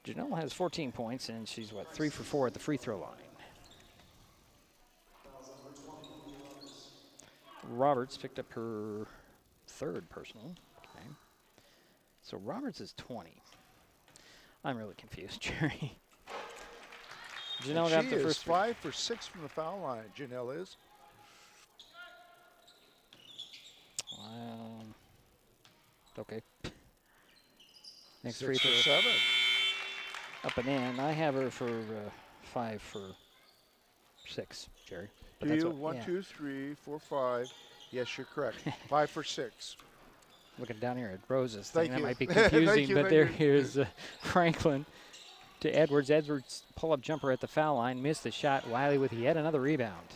Janelle has 14 points, and she's, 3 for 4 at the free throw line. Roberts picked up her 3rd personal. Okay. So Roberts is 20. I'm really confused, Jerry. Janelle got the first. She is 5 for 6 from the foul line, Janelle is. Okay. Next 6 free for throw. 7. Up and in. I have her for 5 for 6, Jerry. But Do that's you? what, 1, yeah. 2, 3, 4, 5. Yes, you're correct. 5 for 6. Looking down here at Rose's Thank thing. That you. might be Thank confusing, you, but thank there you. is Franklin to Edwards. Edwards pull-up jumper at the foul line. Missed the shot. Wiley with yet another rebound.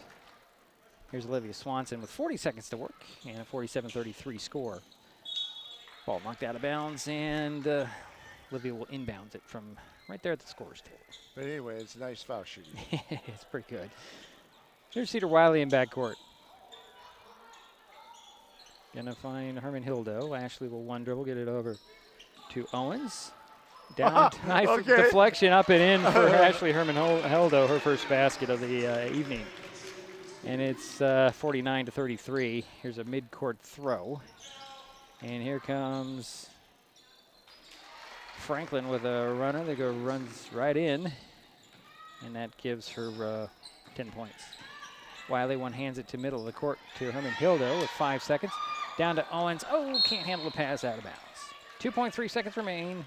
Here's Olivia Swanson with 40 seconds to work and a 47-33 score. Ball knocked out of bounds, and Olivia will inbound it from right there at the scorer's table. But anyway, it's a nice foul shooting. It's pretty good. Here's Cedar Wiley in backcourt. Gonna find Herman Hildo. Ashley will one dribble, get it over to Owens. Down, nice deflection up and in for Ashley Herman Hildo, her first basket of the evening. And it's 49-33. Here's a mid-court throw. And here comes Franklin with a runner. They go runs right in. And that gives her 10 points. Wiley one hands it to middle of the court to Herman Hildo with 5 seconds. Down to Owens. Oh, can't handle the pass, out of bounds. 2.3 seconds remain.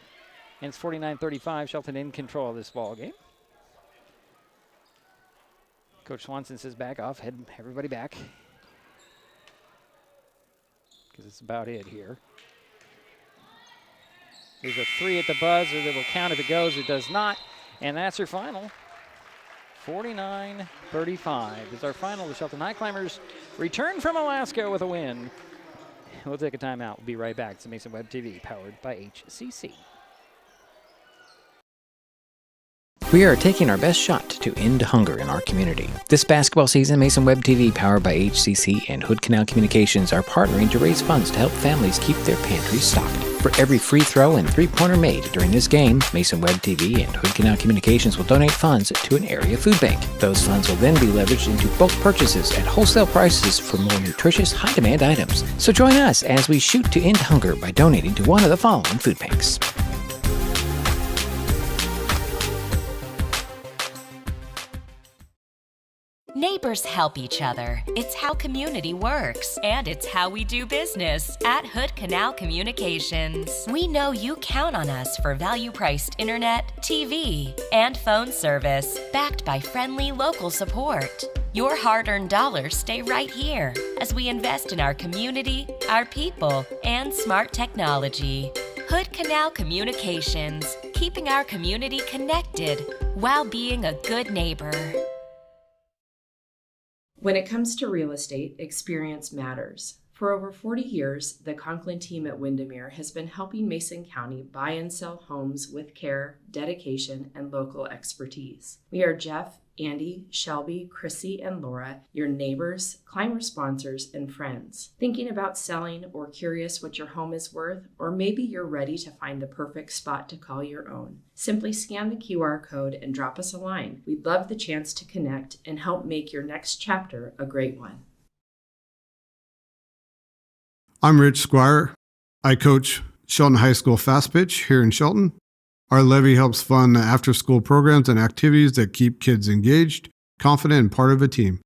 And it's 49-35. Shelton in control of this ball game. Coach Swanson says back off. Head everybody back. Because it's about it here. There's a 3 at the buzzer that will count if it goes. It does not. And that's your final. 49-35 is our final. The Shelton Highclimbers return from Alaska with a win. We'll take a timeout. We'll be right back. It's Mason Web TV, powered by HCC. We are taking our best shot to end hunger in our community. This basketball season, Mason Web TV, powered by HCC and Hood Canal Communications, are partnering to raise funds to help families keep their pantries stocked. For every free throw and three-pointer made during this game, Mason Web TV and Hood Canal Communications will donate funds to an area food bank. Those funds will then be leveraged into bulk purchases at wholesale prices for more nutritious, high-demand items. So join us as we shoot to end hunger by donating to one of the following food banks. Neighbors help each other. It's how community works, and it's how we do business at Hood Canal Communications. We know you count on us for value-priced internet, TV, and phone service, backed by friendly local support. Your hard-earned dollars stay right here as we invest in our community, our people, and smart technology. Hood Canal Communications, keeping our community connected while being a good neighbor. When it comes to real estate, experience matters. For over 40 years, the Conklin team at Windermere has been helping Mason County buy and sell homes with care, dedication, and local expertise. We are Jeff, Andy, Shelby, Chrissy, and Laura, your neighbors, climber sponsors, and friends. Thinking about selling or curious what your home is worth, or maybe you're ready to find the perfect spot to call your own. Simply scan the QR code and drop us a line. We'd love the chance to connect and help make your next chapter a great one. I'm Rich Squire. I coach Shelton High School Fast Pitch here in Shelton. Our levy helps fund the after-school programs and activities that keep kids engaged, confident, and part of a team.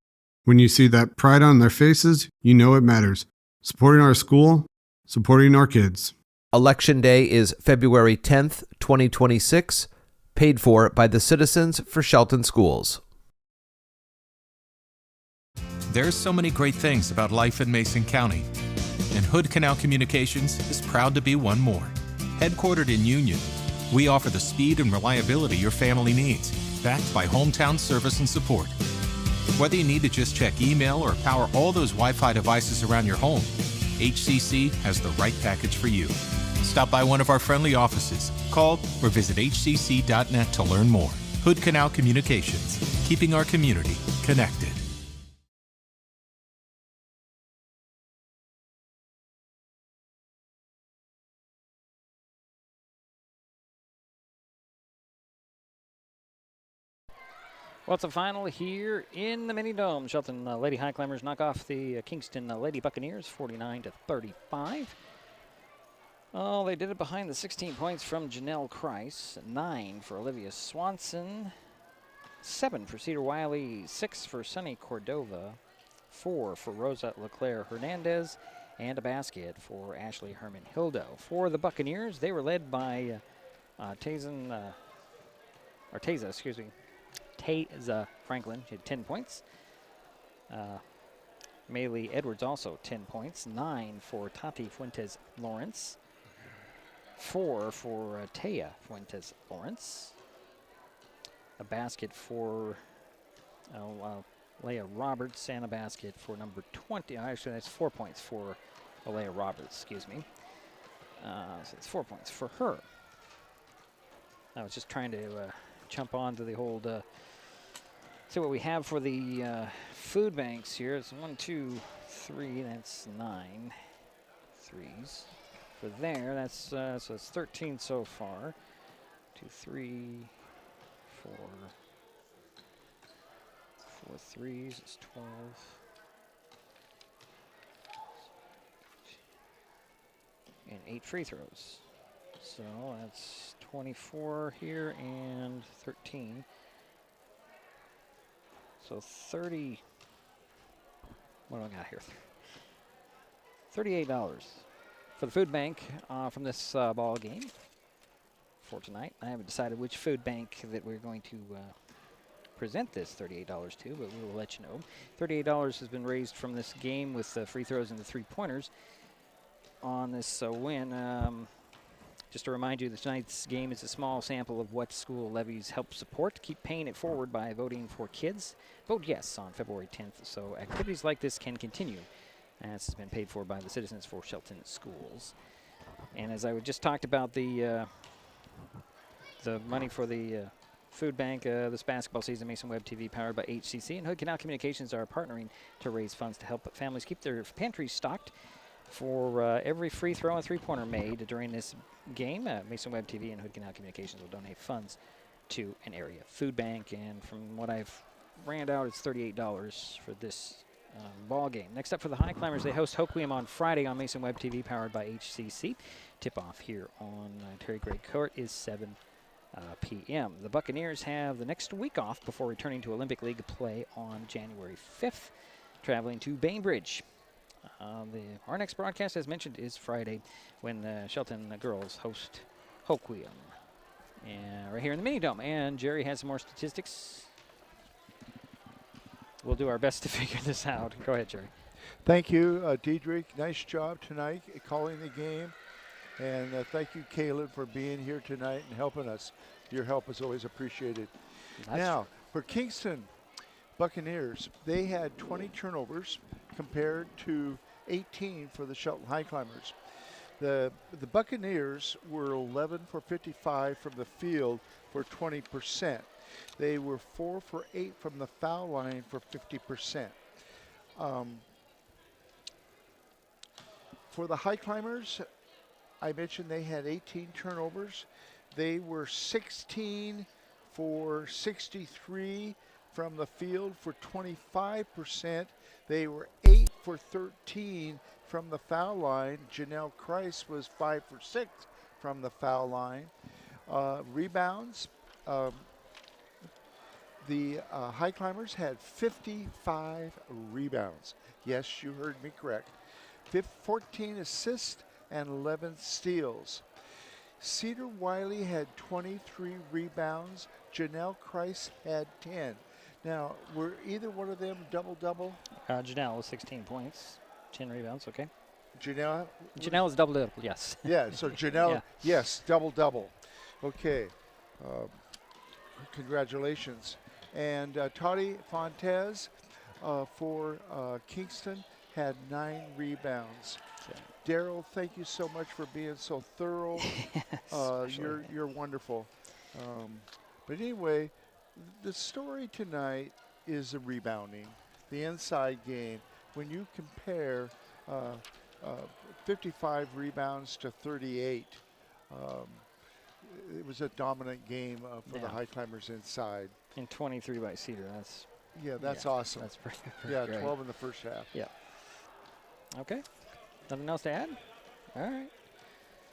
When you see that pride on their faces, you know it matters. Supporting our school, supporting our kids. Election Day is February 10th, 2026, paid for by the Citizens for Shelton Schools. There's so many great things about life in Mason County, and Hood Canal Communications is proud to be one more. Headquartered in Union, we offer the speed and reliability your family needs, backed by hometown service and support. Whether you need to just check email or power all those Wi-Fi devices around your home, HCC has the right package for you. Stop by one of our friendly offices, call or visit hcc.net to learn more. Hood Canal Communications, keeping our community connected. Well, it's a final here in the Mini Dome. Shelton Lady Highclimbers knock off the Kingston Lady Buccaneers 49-35. Oh, they did it behind the 16 points from Janelle Kreis, 9 for Olivia Swanson, 7 for Cedar Wiley, 6 for Sunny Cordova, 4 for Rosa Leclerc Hernandez, and a basket for Ashley Herman-Hildo. For the Buccaneers, they were led by Taza Franklin. She had 10 points. Maylee Edwards also 10 points. 9 for Tati Fuentes Lawrence. 4 for Taya Fuentes Lawrence. A basket for Leah Roberts, and a basket for number 20. Actually, that's 4 points for Leah Roberts, excuse me. So it's 4 points for her. I was just trying to jump on to the old, see what we have for the food banks here. It's 1, 2, 3, that's 9 threes. For there, that's so it's 13 so far. 2, 3, 4. 4 threes is 12. And 8 free throws. So that's 24 here and 13. So 30. What do I got here? $38 for the food bank from this ball game for tonight. I haven't decided which food bank that we're going to present this $38 to, but we will let you know. $38 has been raised from this game with free throws and the three-pointers on this win. Just to remind you that tonight's game is a small sample of what school levies help support. Keep paying it forward by voting for kids. Vote yes on February 10th, so activities like this can continue. And this has been paid for by the Citizens for Shelton Schools. And as I just talked about the money for the food bank this basketball season, Mason Web TV powered by HCC and Hood Canal Communications are partnering to raise funds to help families keep their pantries stocked. For every free throw and three-pointer made during this game, Mason Web TV and Hood Canal Communications will donate funds to an area food bank. And from what I've ran out, it's $38 for this ball game. Next up for the Highclimbers, they host Hoquiam on Friday on Mason Web TV powered by HCC. Tip-off here on Terry Gray Court is 7 p.m. The Buccaneers have the next week off before returning to Olympic League play on January 5th, traveling to Bainbridge. Our next broadcast, as mentioned, is Friday when the Shelton girls host Hoquiam. And right here in the Mini Dome. And Jerry has some more statistics. We'll do our best to figure this out. Go ahead, Jerry. Thank you, Diedrich. Nice job tonight calling the game. And thank you, Caleb, for being here tonight and helping us. Your help is always appreciated. Now, for Kingston Buccaneers, they had 20 turnovers compared to 18 for the Shelton Highclimbers. The Buccaneers were 11 for 55 from the field for 20%. They were 4 for 8 from the foul line for 50%. For the Highclimbers, I mentioned they had 18 turnovers. They were 16 for 63 from the field for 25%. They were 8 for 13 from the foul line. Janelle Kreis was 5 for 6 from the foul line. Rebounds, the Highclimbers had 55 rebounds. Yes, you heard me correct. 14 assists and 11 steals. Cedar Wiley had 23 rebounds. Janelle Kreis had 10. Now, were either one of them double-double? Janelle was 16 points, 10 rebounds, okay. Janelle was double-double, yes. Yeah, so Janelle, yeah. Yes, double-double. Okay, congratulations. And Toddy Fontes for Kingston had 9 rebounds. Okay. Daryl, thank you so much for being so thorough. Yes, you're wonderful. But anyway, the story tonight is the rebounding, the inside game. When you compare 55 rebounds to 38, it was a dominant game for the Highclimbers inside. And 23 by Cedar. That's awesome. That's pretty yeah, great. 12 in the first half. Yeah. Okay. Nothing else to add? All right.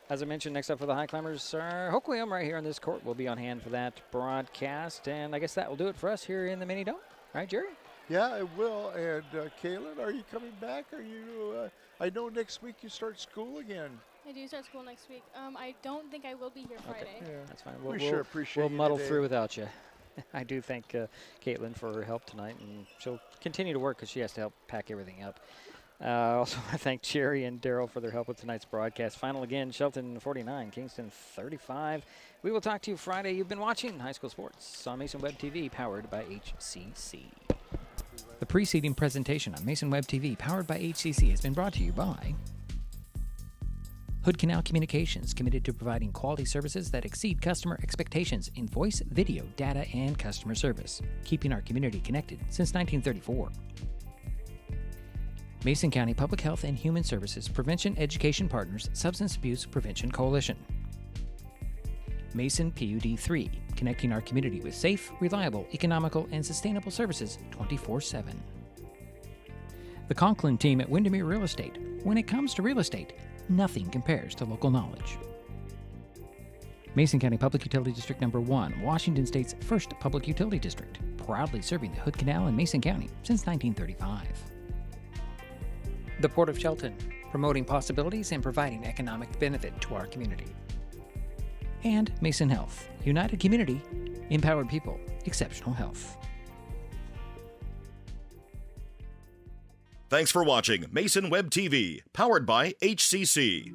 As I mentioned, next up for the Highclimbers, Hoquiam right here on this court will be on hand for that broadcast. And I guess that will do it for us here in the Mini Dome. All right, Jerry? Yeah, I will. And Kaylin, are you coming back? Are you? I know next week you start school again. I do start school next week. I don't think I will be here Friday. Yeah. That's fine. We sure appreciate We'll you muddle today. through without you. I do thank Caitlin for her help tonight, and she'll continue to work because she has to help pack everything up. Also, I thank Jerry and Daryl for their help with tonight's broadcast. Final again, Shelton 49, Kingston 35. We will talk to you Friday. You've been watching High School Sports on Mason Web TV, powered by HCC. The preceding presentation on Mason Web TV, powered by HCC, has been brought to you by Hood Canal Communications, committed to providing quality services that exceed customer expectations in voice, video, data, and customer service, keeping our community connected since 1934. Mason County Public Health and Human Services Prevention Education Partners Substance Abuse Prevention Coalition. Mason PUD 3, connecting our community with safe, reliable, economical, and sustainable services 24/7. The Conklin team at Windermere Real Estate. When it comes to real estate, nothing compares to local knowledge. Mason County Public Utility District Number 1, Washington State's first public utility district, proudly serving the Hood Canal in Mason County since 1935. The Port of Shelton, promoting possibilities and providing economic benefit to our community. And Mason Health, united community, empowered people, exceptional health. Thanks for watching Mason Web TV, powered by HCC.